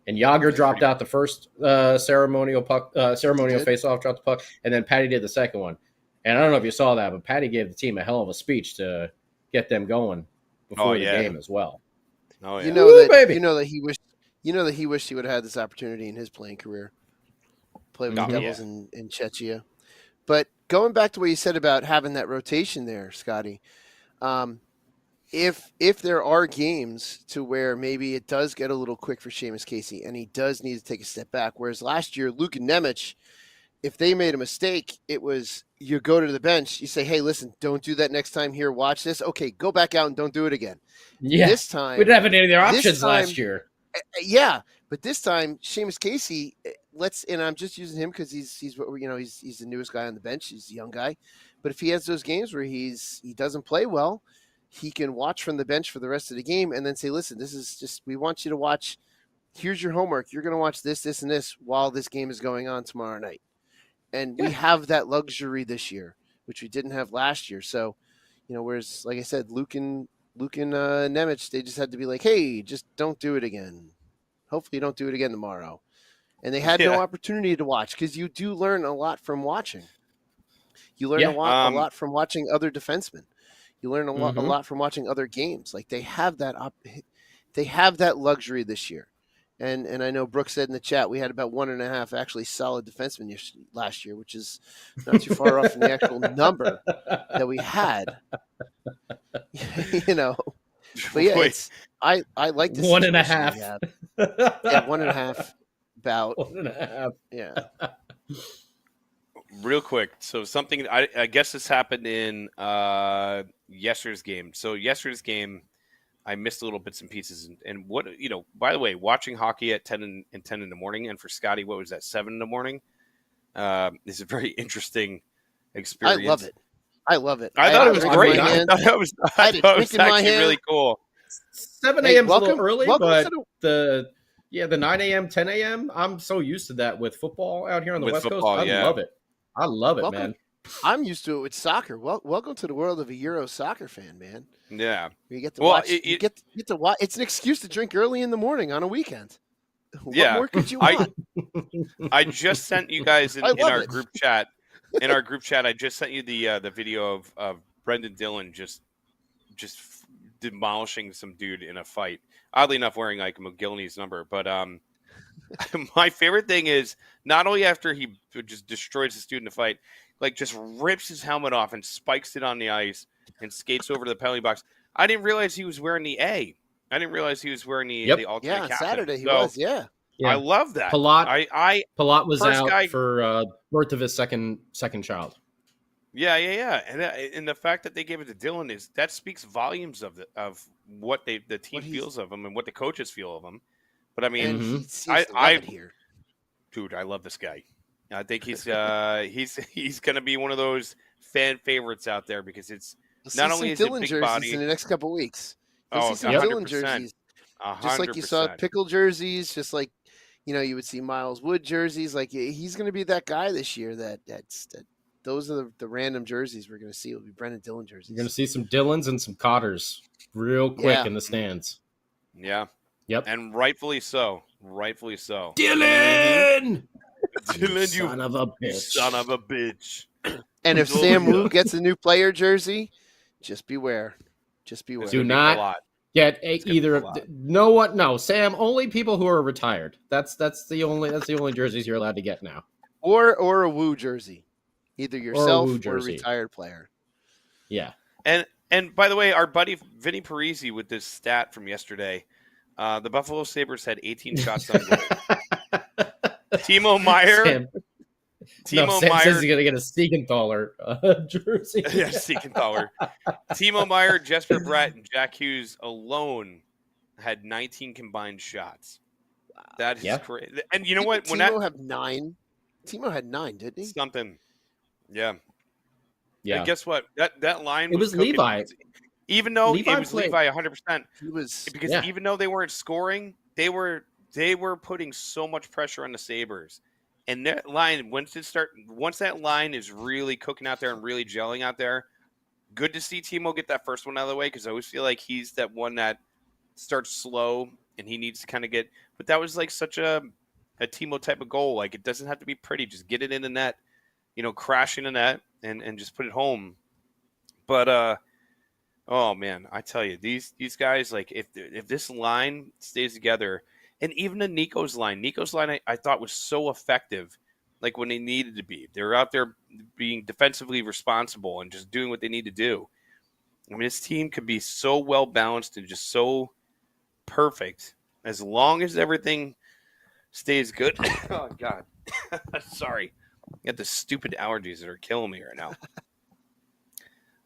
And Yager dropped out the first ceremonial face-off, dropped the puck, and then Patty did the second one. And I don't know if you saw that, but Patty gave the team a hell of a speech to get them going before the game as well. Oh yeah, you know that he wished he would have had this opportunity in his playing career, play with the Devils in Czechia. But going back to what you said about having that rotation there, Scotty, if there are games to where maybe it does get a little quick for Seamus Casey and he does need to take a step back, whereas last year, Luke and Nemec, if they made a mistake, it was you go to the bench, you say, hey, listen, don't do that next time here, watch this. Okay, go back out and don't do it again. Yeah. This time, we didn't have any other options last year. Yeah, but this time, Seamus Casey, and I'm just using him because he's the newest guy on the bench. He's a young guy. But if he has those games where he doesn't play well, he can watch from the bench for the rest of the game and then say, listen, this is just, we want you to watch. Here's your homework. You're going to watch this, this, and this while this game is going on tomorrow night. And we have that luxury this year, which we didn't have last year. So, whereas, like I said, Luke and Nemec, they just had to be like, hey, just don't do it again. Hopefully you don't do it again tomorrow. And they had no opportunity to watch because you do learn a lot from watching. You learn a lot from watching other defensemen. You learn a lot from watching other games. Like they have that luxury this year. And I know Brooke said in the chat we had about 1.5 actually solid defensemen last year, which is not too far off from the actual number that we had. But yeah, I like this 1.5. Yeah, 1.5 about 1.5. Yeah. Real quick, so something I guess this happened in yesterday's game. So yesterday's game, I missed a little bits and pieces. And what by the way, watching hockey at 10 in the morning, and for Scotty, what was that, 7 in the morning? Is a very interesting experience. I love it. I thought it was great. I thought it was actually really cool. 7 a.m. is a little early, but the 9 a.m., 10 a.m., I'm so used to that with football out here on the West Coast. I love it. I love it, man. I'm used to it with soccer. Welcome to the world of a Euro soccer fan, man. Yeah. You get to watch. You get to watch. It's an excuse to drink early in the morning on a weekend. What more could you want? I just sent you guys in our group chat. In our group chat, I just sent you the video of Brendan Dillon just demolishing some dude in a fight. Oddly enough, wearing like McGillney's number. But my favorite thing is not only after he just destroys the dude in a fight, like just rips his helmet off and spikes it on the ice and skates over to the penalty box. I didn't realize he was wearing the A. I didn't realize he was wearing the alternate captain. Saturday he was. Yeah. I love that. Palat was out for birth of his second child. Yeah. And the fact that they gave it to Dillon that speaks volumes of what the team feels of him and what the coaches feel of him. But I mean, dude, I love this guy. I think he's going to be one of those fan favorites out there because it's not only is it big body in the next couple of weeks. Oh, some Dillon jerseys, 100%. Just like you saw Pickle jerseys, just like you would see Miles Wood jerseys. Like he's going to be that guy this year. Those are the random jerseys we're going to see. It'll be Brendan Dillon jerseys. You're going to see some Dillons and some Cotters real quick in the stands. Yeah. Yep. And rightfully so. Dylan! Dylan, you son of a bitch. Son of a bitch. And if Sam Wu gets a new player jersey, just beware. Do not get either of no, Sam, only people who are retired. That's the only jerseys you're allowed to get now. Or a Wu jersey. Either yourself or a retired player. Yeah. And by the way, our buddy Vinny Parisi with this stat from yesterday, the Buffalo Sabres had 18 shots on goal. Timo Meyer. Sam says he's going to get a Siegenthaler jersey. Yeah, Siegenthaler. Timo Meyer, Jesper Bratt, and Jack Hughes alone had 19 combined shots. That is crazy. And you know what? Timo had 9. Timo had 9, didn't he? Something. Yeah. Yeah. And guess what? That line was cooking. Levi. Even though it was Levi 100%. He was even though they weren't scoring, they were putting so much pressure on the Sabres. And that line, once that line is really cooking out there and really gelling out there, good to see Timo get that first one out of the way because I always feel like he's that one that starts slow and he needs to kind of get. But that was like such a Timo type of goal. Like it doesn't have to be pretty, just get it in the net, crash in the net and just put it home. But oh man, I tell you, these guys, like if this line stays together. And even Nico's line I thought was so effective, like when they needed to be. They were out there being defensively responsible and just doing what they need to do. I mean, this team could be so well balanced and just so perfect as long as everything stays good. Oh God, sorry, I got the stupid allergies that are killing me right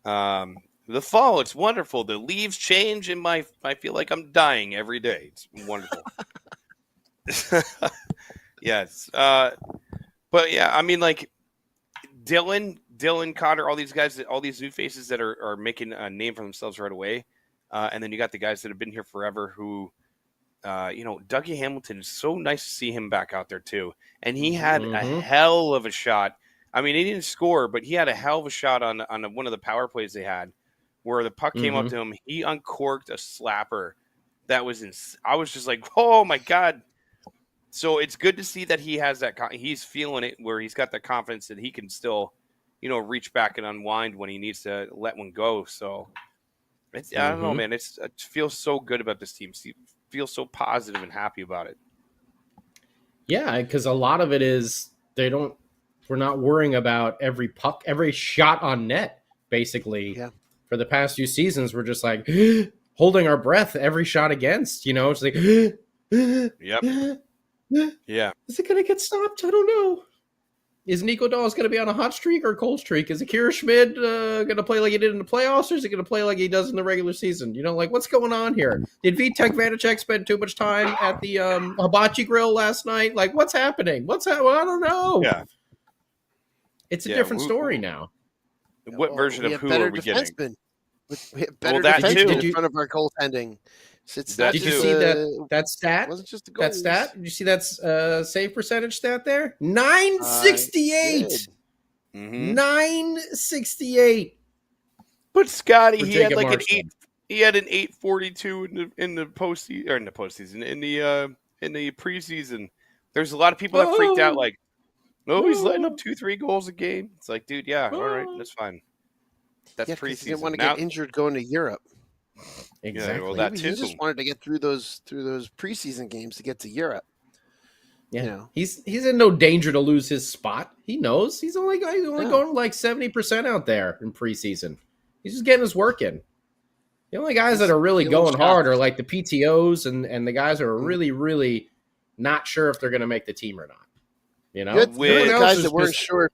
now. The fall, it's wonderful. The leaves change, and I feel like I'm dying every day. It's wonderful. Yes. But yeah, I mean, like Dylan, Cotter, all these guys, all these new faces that are making a name for themselves right away. And then you got the guys that have been here forever who, Dougie Hamilton, is so nice to see him back out there too. And he had a hell of a shot. I mean, he didn't score, but he had a hell of a shot on one of the power plays they had where the puck came up to him. He uncorked a slapper. That was I was just like, oh my God. So it's good to see that he has that. He's feeling it where he's got the confidence that he can still, reach back and unwind when he needs to let one go. So I don't know, man. It feels so good about this team. Feels so positive and happy about it. Yeah, because a lot of it is we're not worrying about every puck, every shot on net, basically. Yeah. For the past few seasons, we're just like holding our breath every shot against, It's like, yep. Yeah. Is it going to get stopped? I don't know. Is Nico Daws going to be on a hot streak or a cold streak? Is Akira Schmid going to play like he did in the playoffs, or is he going to play like he does in the regular season? Like what's going on here? Did Vitek Vanacek spend too much time at the hibachi grill last night? Like what's happening? I don't know. Yeah. It's a different story now. What version of who are we getting? We have better defensemen in front of our goaltending. Did you see that stat? Wasn't just a goal. That stat? Did you see that save percentage stat there? 968. $968. But Scotty, For he had Jacob like Markstrom. He had an 842 in the postseason, or in the postseason, in the preseason. There's a lot of people that freaked out, like, he's letting up 2-3 goals a game. It's like, dude, yeah, all right, that's fine. That's preseason. He didn't want to get injured going to Europe. Exactly. Yeah, well, that too. He just wanted to get through those preseason games to get to Europe. Yeah, you know? he's in no danger to lose his spot. He knows he's only going like 70% out there in preseason. He's just getting his work in. The only guys that are really going hard are like the PTOs and the guys that are really, really not sure if they're going to make the team or not. You know, you had the guys that weren't sure.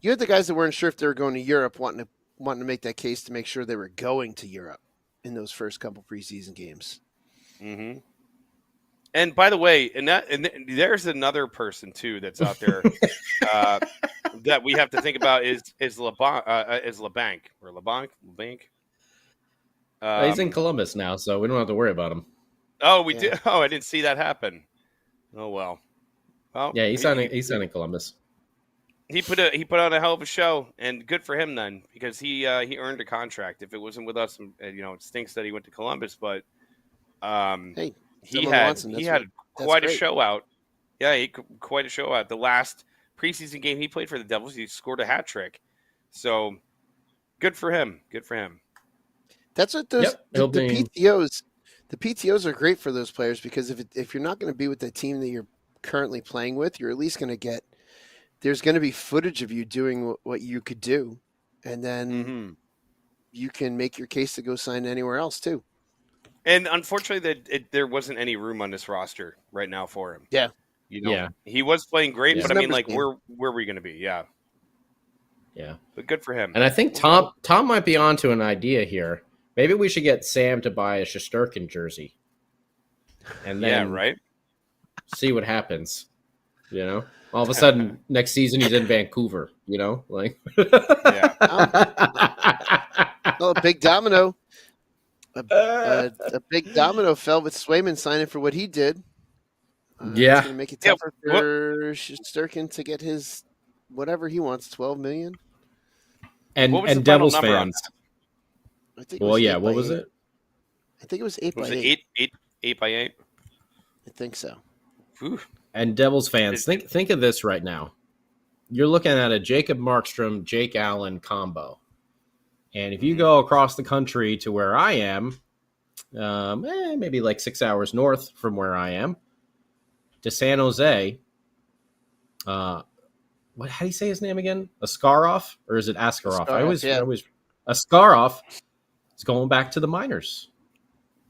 You had the guys that weren't sure if they were going to Europe, wanting to make that case to make sure they were going to Europe in those first couple preseason games. Mm-hmm. And by the way, and there's another person too that's out there that we have to think about is LeBanc or LeBanc. He's in Columbus now, so we don't have to worry about him. Oh, we do. Oh, I didn't see that happen. Oh well. Well, yeah, he's in Columbus. He put on a hell of a show, and good for him then, because he earned a contract. If it wasn't with us, it stinks that he went to Columbus, but hey, he had quite a show out. Yeah, quite a show out. The last preseason game he played for the Devils, he scored a hat trick. So good for him. Good for him. That's what the PTOs. The PTOs are great for those players because if you're not going to be with the team that you're currently playing with, you're at least going to get. There's going to be footage of you doing what you could do, and then you can make your case to go sign anywhere else too. And unfortunately, there wasn't any room on this roster right now for him. Yeah, he was playing great, but I mean, like, where were we going to be? Yeah, yeah. But good for him. And I think Tom might be onto an idea here. Maybe we should get Sam to buy a Shesterkin jersey, and then see what happens. You know, all of a sudden next season he's in Vancouver. You know, like a big domino. A big domino fell with Swayman signing for what he did. It's going to make it tougher for Shesterkin to get his whatever he wants, $12 million. And Devils fans. I think what was it? I think it was 8 by 8. Was it 8 by 8? I think so. Whew. And Devils fans, think of this right now. You're looking at a Jacob Markstrom, Jake Allen combo. And if you go across the country to where I am, maybe like 6 hours north from where I am, to San Jose, how do you say his name again? Askarov? Or is it Askarov? I always Askarov is going back to the minors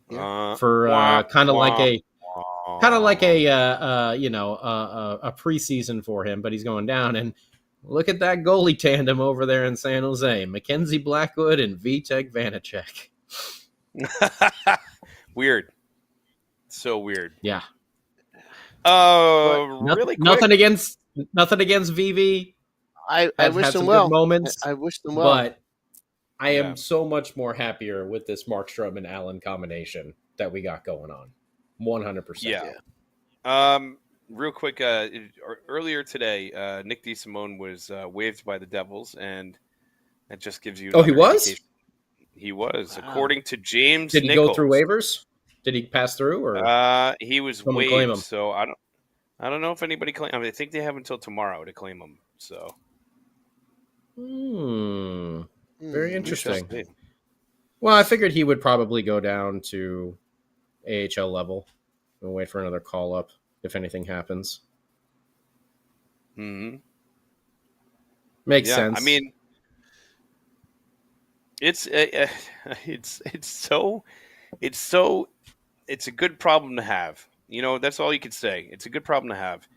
for kind of like a preseason for him, but he's going down. And look at that goalie tandem over there in San Jose, Mackenzie Blackwood and Vitek Vanacek. Weird, so weird. Yeah. Really quick. Nothing against VV. I wish them well. Moments, I wish them well, but I am so much more happier with this Markstrom and Allen combination that we got going on. 100%. Yeah. Real quick, earlier today, Nick DeSimone was waived by the Devils, and that just gives you. Oh, he was. Indication. He was, according to James. Did he Nichols. go through waivers? Did he pass through, or he was waived? So I don't know if anybody claimed. I mean, I think they have until tomorrow to claim him. So. Very interesting. Well, I figured he would probably go down to AHL level and wait for another call up if anything happens. Makes sense. I mean, it's a good problem to have. You know, that's all you could say. It's a good problem to have.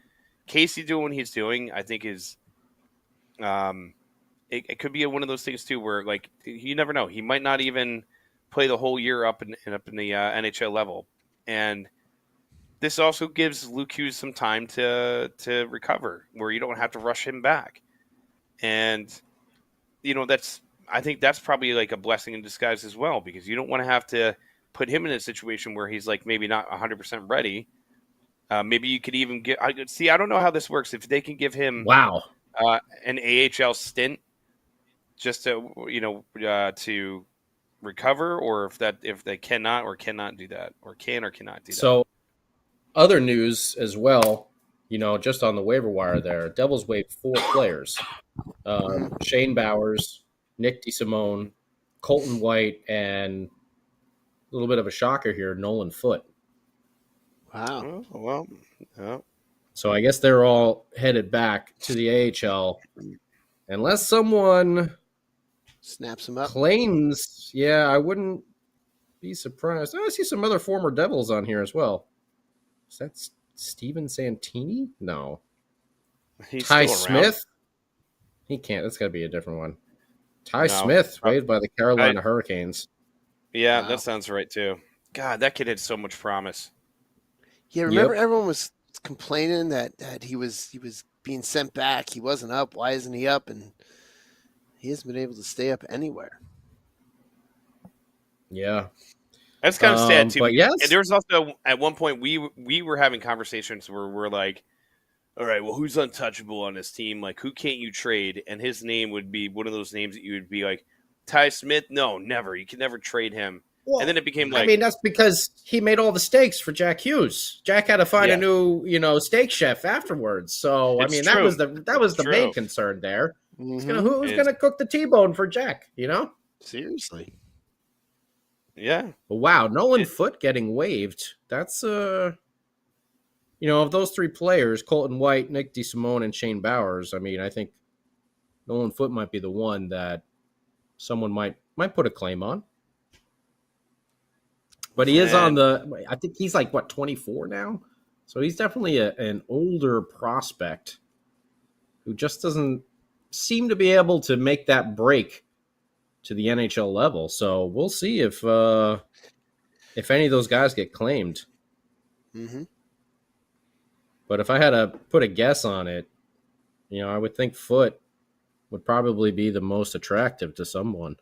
Casey doing what he's doing, I think, is it could be one of those things too, where like you never know. He might not even play the whole year up in the NHL level, and this also gives Luke Hughes some time to recover, where you don't have to rush him back. And you know, I think that's probably like a blessing in disguise as well, because you don't want to have to put him in a situation where he's like maybe not 100% ready. Maybe you could even I don't know how this works. If they can give him an AHL stint just to to recover, or if they cannot or cannot do that, or can or cannot do that. So, other news as well. Just on the waiver wire there, Devils waived 4 players: Shane Bowers, Nick DeSimone, Colton White, and a little bit of a shocker here, Nolan Foote. Wow. Oh, well, oh. So I guess they're all headed back to the AHL, unless someone snaps him up. Claims, yeah, I wouldn't be surprised. I see some other former Devils on here as well. Is that Steven Santini? No. He's Ty still Smith? around. He can't. That's got to be a different one. Ty Smith, waived by the Carolina Hurricanes. Yeah, that sounds right too. God, that kid had so much promise. Yeah, remember everyone was complaining that he was being sent back. He wasn't up. Why isn't he up? And he hasn't been able to stay up anywhere. Yeah. That's kind of sad too. But yes. And there was also at one point we were having conversations where we're like, all right, well, who's untouchable on this team? Like, who can't you trade? And his name would be one of those names that you would be like, Ty Smith? No, never. You can never trade him. Well, and then it became like, I mean, that's because he made all the steaks for Jack Hughes. Jack had to find a new, steak chef afterwards. So It's I mean, true. that was the main concern there. Mm-hmm. Who's gonna cook the T-bone for Jack? Seriously. Yeah. But wow, Nolan Foote getting waived. That's of those 3 players, Colton White, Nick DeSimone, and Shane Bowers. I mean, I think Nolan Foote might be the one that someone might put a claim on. But he is on I think he's like, 24 now? So he's definitely an older prospect who just doesn't seem to be able to make that break to the NHL level. So we'll see if any of those guys get claimed. Mm-hmm. But if I had to put a guess on it, I would think Foote would probably be the most attractive to someone.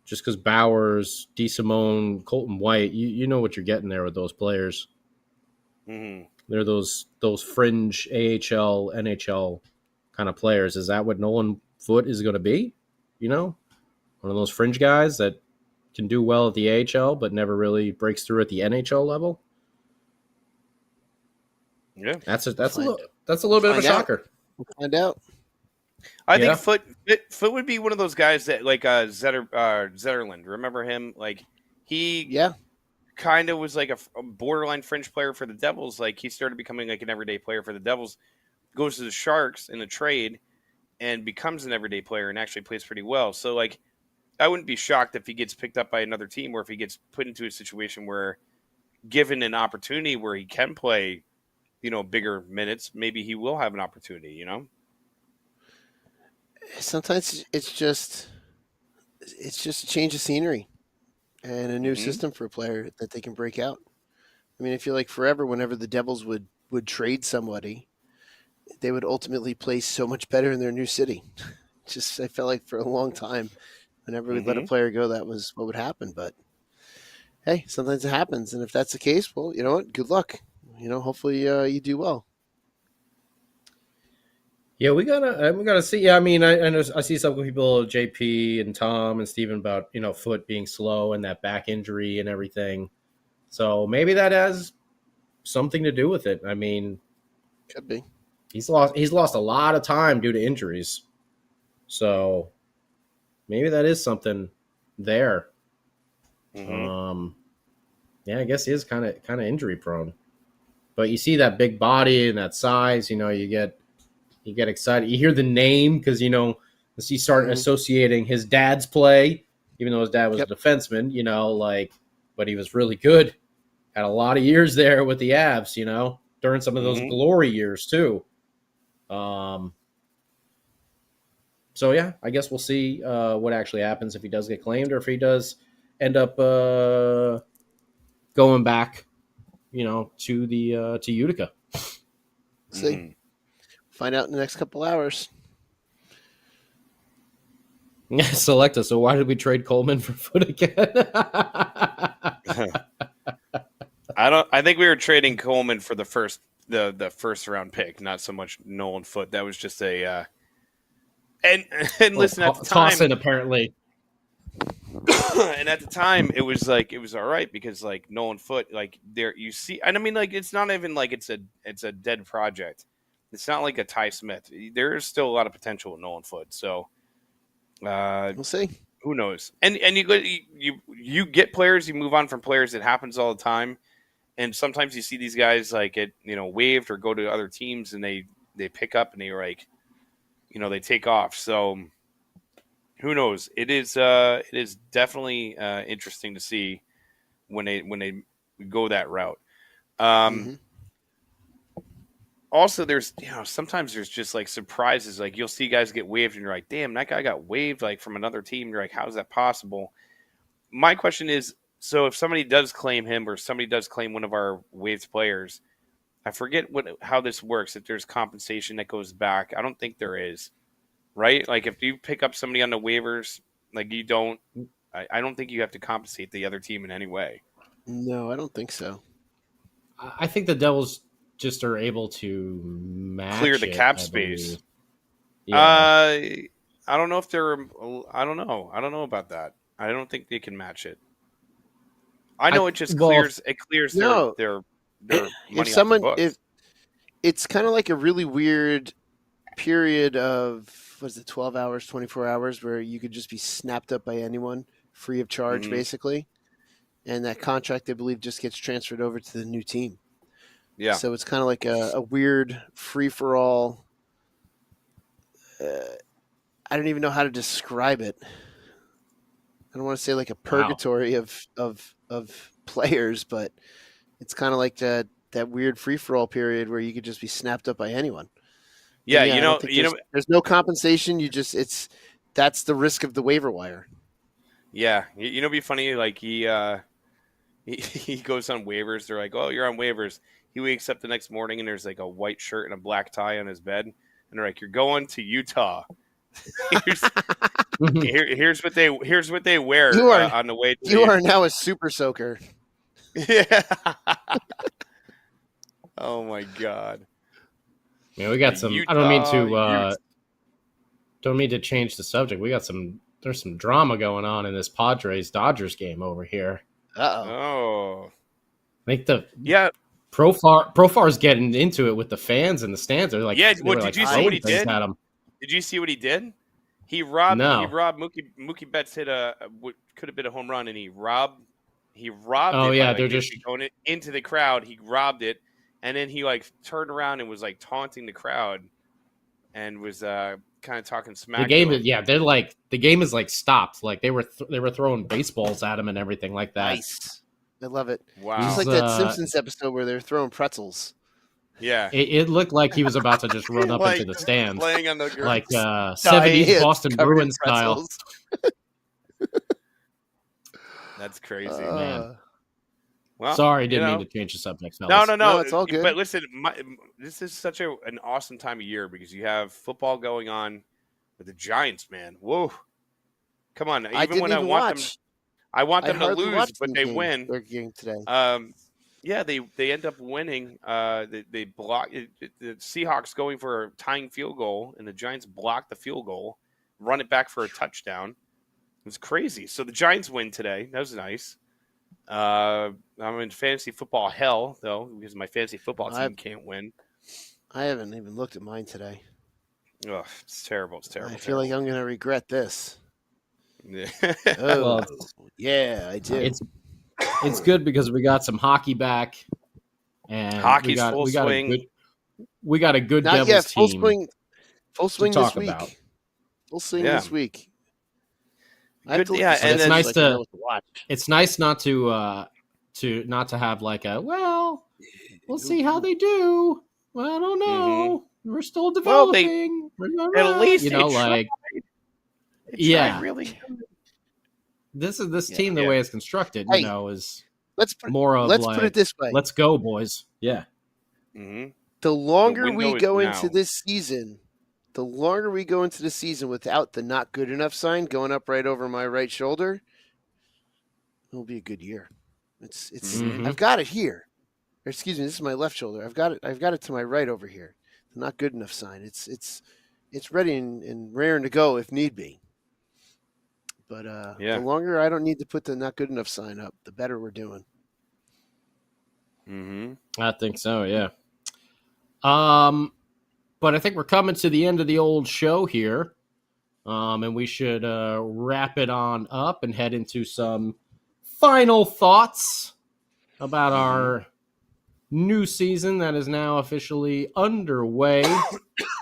Just because Bowers, DeSimone, Colton White, you know what you're getting there with those players. Mm-hmm. They're those fringe AHL, NHL kind of players. Is that what Nolan Foote is going to be? One of those fringe guys that can do well at the AHL but never really breaks through at the NHL level? Yeah, that's a little bit of a shocker. We'll find out. I think Foote would be one of those guys that like Zetterlund. Remember him? Like he kind of was like a borderline fringe player for the Devils. Like he started becoming like an everyday player for the Devils. Goes to the Sharks in a trade and becomes an everyday player and actually plays pretty well. So like I wouldn't be shocked if he gets picked up by another team or if he gets put into a situation where given an opportunity where he can play, bigger minutes, maybe he will have an opportunity, Sometimes it's just a change of scenery and a new system for a player that they can break out. I mean, I feel like forever, whenever the Devils would trade somebody, they would ultimately play so much better in their new city. I felt like for a long time, whenever we let a player go, that was what would happen. But hey, sometimes it happens, and if that's the case, well, you know what? Good luck. Hopefully you do well. Yeah, we gotta see. Yeah, I mean, I see some people, JP and Tom and Steven, about Foote being slow and that back injury and everything. So maybe that has something to do with it. I mean, could be. He's lost a lot of time due to injuries. So maybe that is something there. Mm-hmm. Yeah, I guess he is kind of injury prone. But you see that big body and that size, you get excited. You hear the name because you start associating his dad's play, even though his dad was a defenseman. But he was really good. Had a lot of years there with the Avs. During some of those glory years too. So yeah, I guess we'll see what actually happens if he does get claimed or if he does end up going back, to Utica. See, find out in the next couple hours. Yeah, Selecta. So why did we trade Coleman for Foote again? I think we were trading Coleman for the first the first round pick, not so much Nolan Foote. That was just a and listen, at the time, toss it apparently. And at the time, it was all right because like Nolan Foote, like there you see, and I mean like it's not even like it's a dead project. It's not like a Ty Smith. There is still a lot of potential with Nolan Foote. So we'll see. Who knows? And you get players, you move on from players. It happens all the time. And sometimes you see these guys like get waived or go to other teams, and they pick up and they like they take off. So who knows? It is definitely interesting to see when they go that route. Also, there's sometimes there's just like surprises. Like you'll see guys get waived, and you're like, damn, that guy got waived like from another team. You're like, how is that possible? My question is, so if somebody does claim him or somebody does claim one of our waived players, I forget how this works. If there's compensation that goes back, I don't think there is, right? Like if you pick up somebody on the waivers, like you don't, I don't think you have to compensate the other team in any way. No, I don't think so. I think the Devils just are able to clear the cap space. Yeah. I don't know if they're. I don't know about that. I don't think they can match it. I know it just clears. It clears their money if someone off the books. if it's kind of like a really weird period of 12 hours, 24 hours where you could just be snapped up by anyone free of charge, basically, and that contract I believe just gets transferred over to the new team. Yeah. So it's kind of like a weird free for all. I don't even know how to describe it. I don't want to say like a purgatory of players, but it's kind of like that weird free for all period where you could just be snapped up by anyone. Yeah, there's no compensation. That's the risk of the waiver wire. Yeah, it'd be funny. Like he goes on waivers. They're like, "Oh, you're on waivers." He wakes up the next morning and there's like a white shirt and a black tie on his bed, and they're like, "You're going to Utah." Here's what they wear on the way. You are now a super soaker. Yeah. Oh my God. Yeah, we got some. Utah, I don't mean to change the subject. There's some drama going on in this Padres-Dodgers game over here. Oh. Like Profar's getting into it with the fans and the stands. They're like, did you see what he did? Did you see what he did? He robbed Mookie Betts hit what could have been a home run, and he robbed they're just going into the crowd. He robbed it, and then he like turned around and was like taunting the crowd, and was kind of talking smack. The game is like stopped. Like they were throwing baseballs at him and everything like that. Nice, I love it. Wow, it's like that Simpsons episode where they're throwing pretzels. Yeah, it looked like he was about to just run up into the stands, playing on the like 70s Boston Bruins style. That's crazy, man. Well, sorry, didn't mean to change the subject. Fellas. No, it's all good. But listen, this is such an awesome time of year because you have football going on with the Giants, man. Whoa, come on! I want them to lose, but they win. Their game today. Yeah, they end up winning. They block the Seahawks going for a tying field goal, and the Giants block the field goal, run it back for a touchdown. It was crazy. So the Giants win today. That was nice. I'm in fantasy football hell though because my fantasy football team can't win. I haven't even looked at mine today. Ugh, it's terrible. I feel like I'm going to regret this. Yeah. Yeah, I do. It's good because we got some hockey back, and hockey's full swing. We got a good Not Devils yet, full team. Full swing this week. About. Full swing this week. And it's nice to watch. It's nice not to have like we'll see how they do. Well, I don't know. We're still developing. At least really. This team, the way it's constructed, is let's put it this way. Let's go, boys. Yeah. Mm-hmm. The longer we go into this season, without the not good enough sign going up right over my right shoulder, it'll be a good year. It's I've got it here. or excuse me, this is my left shoulder. I've got it to my right over here. The not good enough sign. It's ready and raring to go if need be. But the longer I don't need to put the not good enough sign up, the better we're doing. I think so, yeah. But I think we're coming to the end of the old show here. And we should wrap it on up and head into some final thoughts about our new season that is now officially underway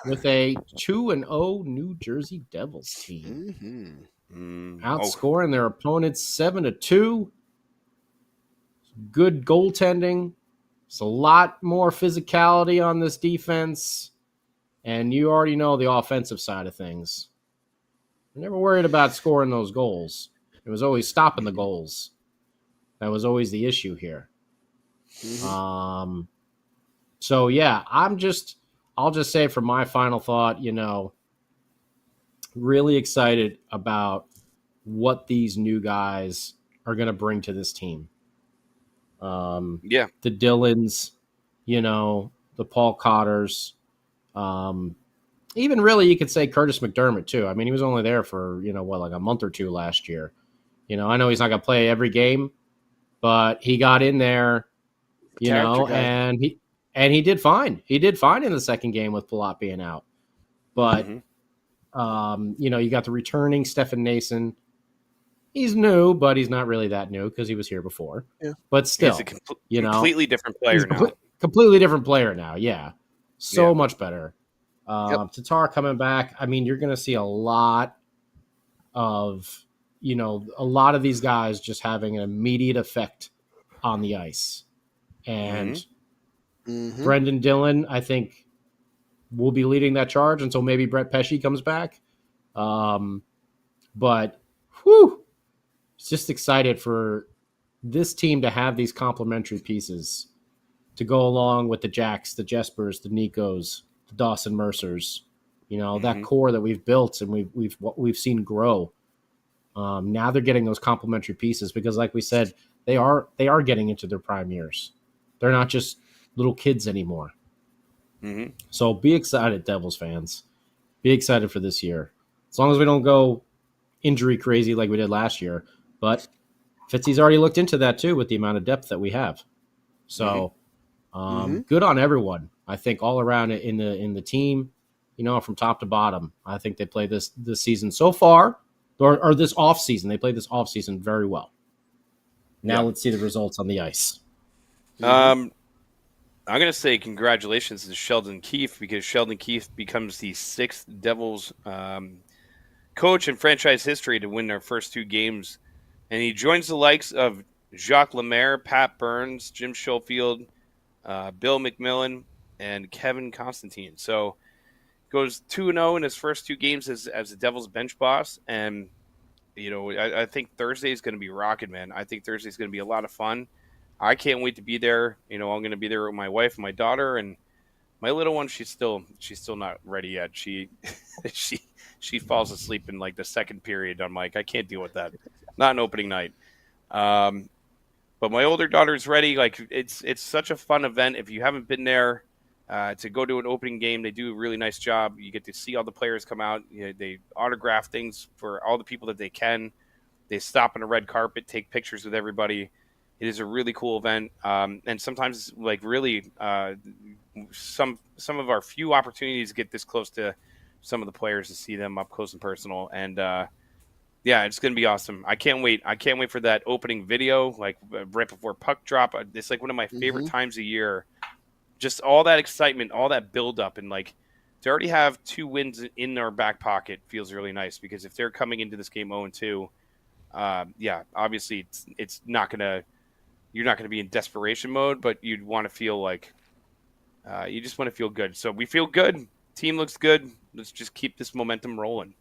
with a 2-0 New Jersey Devils team. Outscoring their opponents 7-2. Good goaltending. It's a lot more physicality on this defense. And you already know the offensive side of things. I'm never worried about scoring those goals. It was always stopping the goals. That was always the issue here. So yeah, I'll just say for my final thought, really excited about what these new guys are going to bring to this team. The Dillons, the Paul Cotters, even really you could say Curtis McDermott too. I mean, he was only there for, like a month or two last year. I know he's not going to play every game, but he got in there, and he did fine. He did fine in the second game with Palat being out. But, you got the returning Stefan Nason. He's new, but he's not really that new because he was here before. Yeah. But still, he's a completely different player now. Completely different player now, yeah. So much better. Tatar coming back. I mean, you're going to see a lot of, a lot of these guys just having an immediate effect on the ice. And Brendan Dillon, I think, will be leading that charge until maybe Brett Pesce comes back. But, just excited for this team to have these complementary pieces to go along with the Jacks, the Jespers, the Nikos, the Dawson Mercers, that core that we've built and we've seen grow. Now they're getting those complementary pieces because, like we said, they are getting into their prime years. They're not just little kids anymore. So be excited, Devils fans. Be excited for this year. As long as we don't go injury crazy like we did last year. But Fitzy's already looked into that too with the amount of depth that we have. So good on everyone. I think all around in the team, from top to bottom. I think they played this season so far, or this off season. They played this off season very well. Now let's see the results on the ice. I'm going to say congratulations to Sheldon Keefe because Sheldon Keefe becomes the 6th Devils coach in franchise history to win their first 2 games. And he joins the likes of Jacques Lemaire, Pat Burns, Jim Schofield, Bill McMillan, and Kevin Constantine. So goes 2-0 in his first 2 games as the Devils bench boss. And, I think Thursday is going to be rocking, man. I think Thursday is going to be a lot of fun. I can't wait to be there. I'm going to be there with my wife and my daughter. And my little one, she's still not ready yet. She falls asleep in like the second period. I'm like, I can't deal with that. Not an opening night. But my older daughter's ready. Like it's such a fun event. If you haven't been there to go to an opening game, they do a really nice job. You get to see all the players come out. They autograph things for all the people that they can. They stop on a red carpet, take pictures with everybody. It is a really cool event. And sometimes like really some of our few opportunities to get this close to some of the players to see them up close and personal. And it's going to be awesome. I can't wait. I can't wait for that opening video, like right before puck drop. It's like one of my favorite times a year. Just all that excitement, all that buildup, and like to already have 2 wins in our back pocket feels really nice because if they're coming into this game 0-2, obviously it's not going to. You're not going to be in desperation mode, but you'd want to feel like you just want to feel good. So we feel good. Team looks good. Let's just keep this momentum rolling.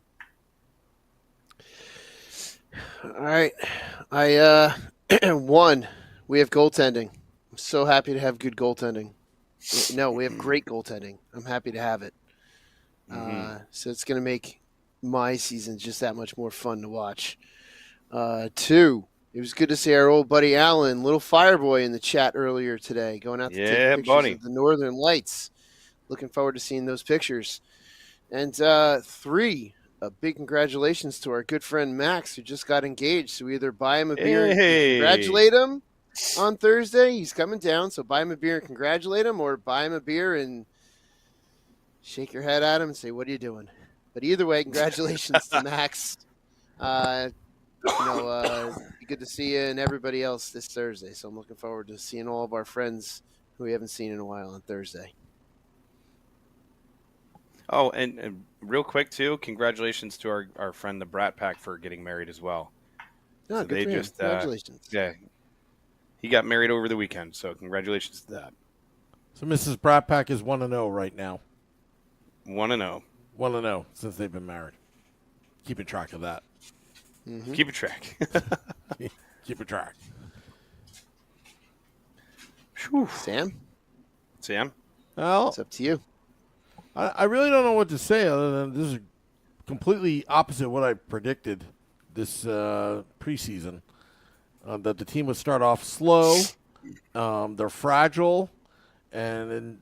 All right. One, we have goaltending. I'm so happy to have good goaltending. No, we have great goaltending. I'm happy to have it. So it's going to make my season just that much more fun to watch. 2, It was good to see our old buddy Alan, little Fireboy, in the chat earlier today, going out to take pictures of the Northern Lights. Looking forward to seeing those pictures. And 3, a big congratulations to our good friend Max, who just got engaged. So we either buy him a beer and congratulate him on Thursday. He's coming down, so buy him a beer and congratulate him, or buy him a beer and shake your head at him and say, "What are you doing?" But either way, congratulations to Max. Be good to see you and everybody else this Thursday. So I'm looking forward to seeing all of our friends who we haven't seen in a while on Thursday. Oh, and real quick too, congratulations to our friend the Brat Pack for getting married as well. Oh, so good for him. Congratulations. He got married over the weekend, so congratulations to that. So Mrs. Brat Pack is 1-0 right now. 1-0. 1-0 since they've been married. Keeping track of that. Mm-hmm. Keep a track. Keep a track. Sam? Well, it's up to you. I really don't know what to say other than this is completely opposite what I predicted this preseason. That the team would start off slow. They're fragile. And then,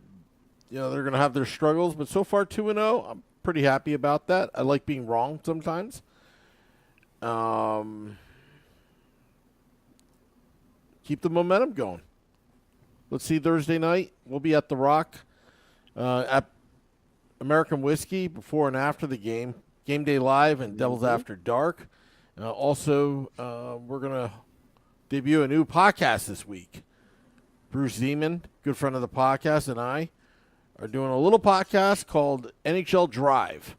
they're going to have their struggles. But so far, 2-0. I'm pretty happy about that. I like being wrong sometimes. Keep the momentum going. Let's see, Thursday night, we'll be at The Rock at American Whiskey before and after the game. Game Day Live and Devils After Dark. Also, we're going to debut a new podcast this week. Bruce Zeman, good friend of the podcast, and I are doing a little podcast called NHL Drive.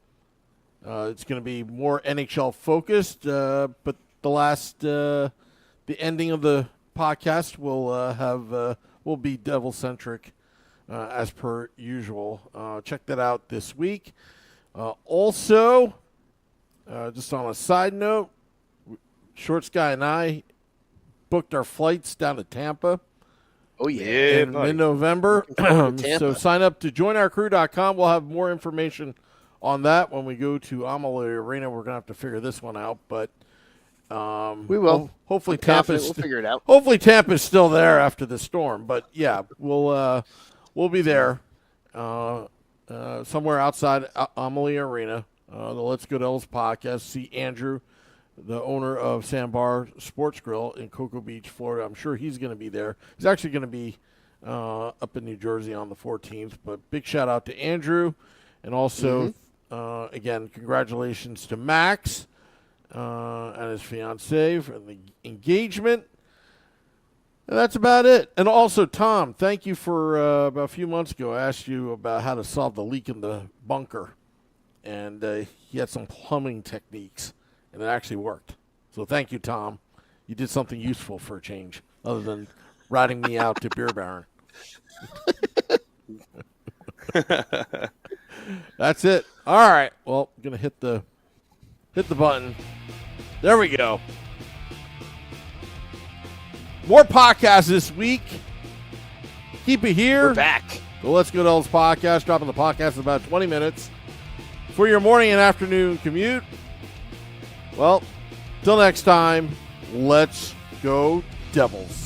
It's going to be more NHL focused, but the ending of the podcast will be Devil centric as per usual. Check that out this week. Also, just on a side note, Shorts Guy and I booked our flights down to Tampa. Oh, yeah. In mid-November. So sign up to joinourcrew.com. We'll have more information on that when we go to Amalie Arena. We're going to have to figure this one out, but we will. Hopefully we'll figure it out. Hopefully Tampa's still there after the storm, but yeah, we'll be there somewhere outside Amalie Arena. The Let's Go Devils podcast. See Andrew, the owner of Sandbar Sports Grill in Cocoa Beach, Florida. I'm sure he's going to be there. He's actually going to be up in New Jersey on the 14th. But big shout out to Andrew, and also again, congratulations to Max and his fiancée for the engagement. And that's about it. And also, Tom, thank you for about a few months ago. I asked you about how to solve the leak in the bunker, and he had some plumbing techniques, and it actually worked. So thank you, Tom. You did something useful for a change, other than riding me out to Beer Baron. That's it. All right. Well, I'm gonna hit the button. There we go. More podcasts this week. Keep it here. We're back. The Let's Go Devils podcast, dropping the podcast in about 20 minutes for your morning and afternoon commute. Well, till next time, let's go Devils.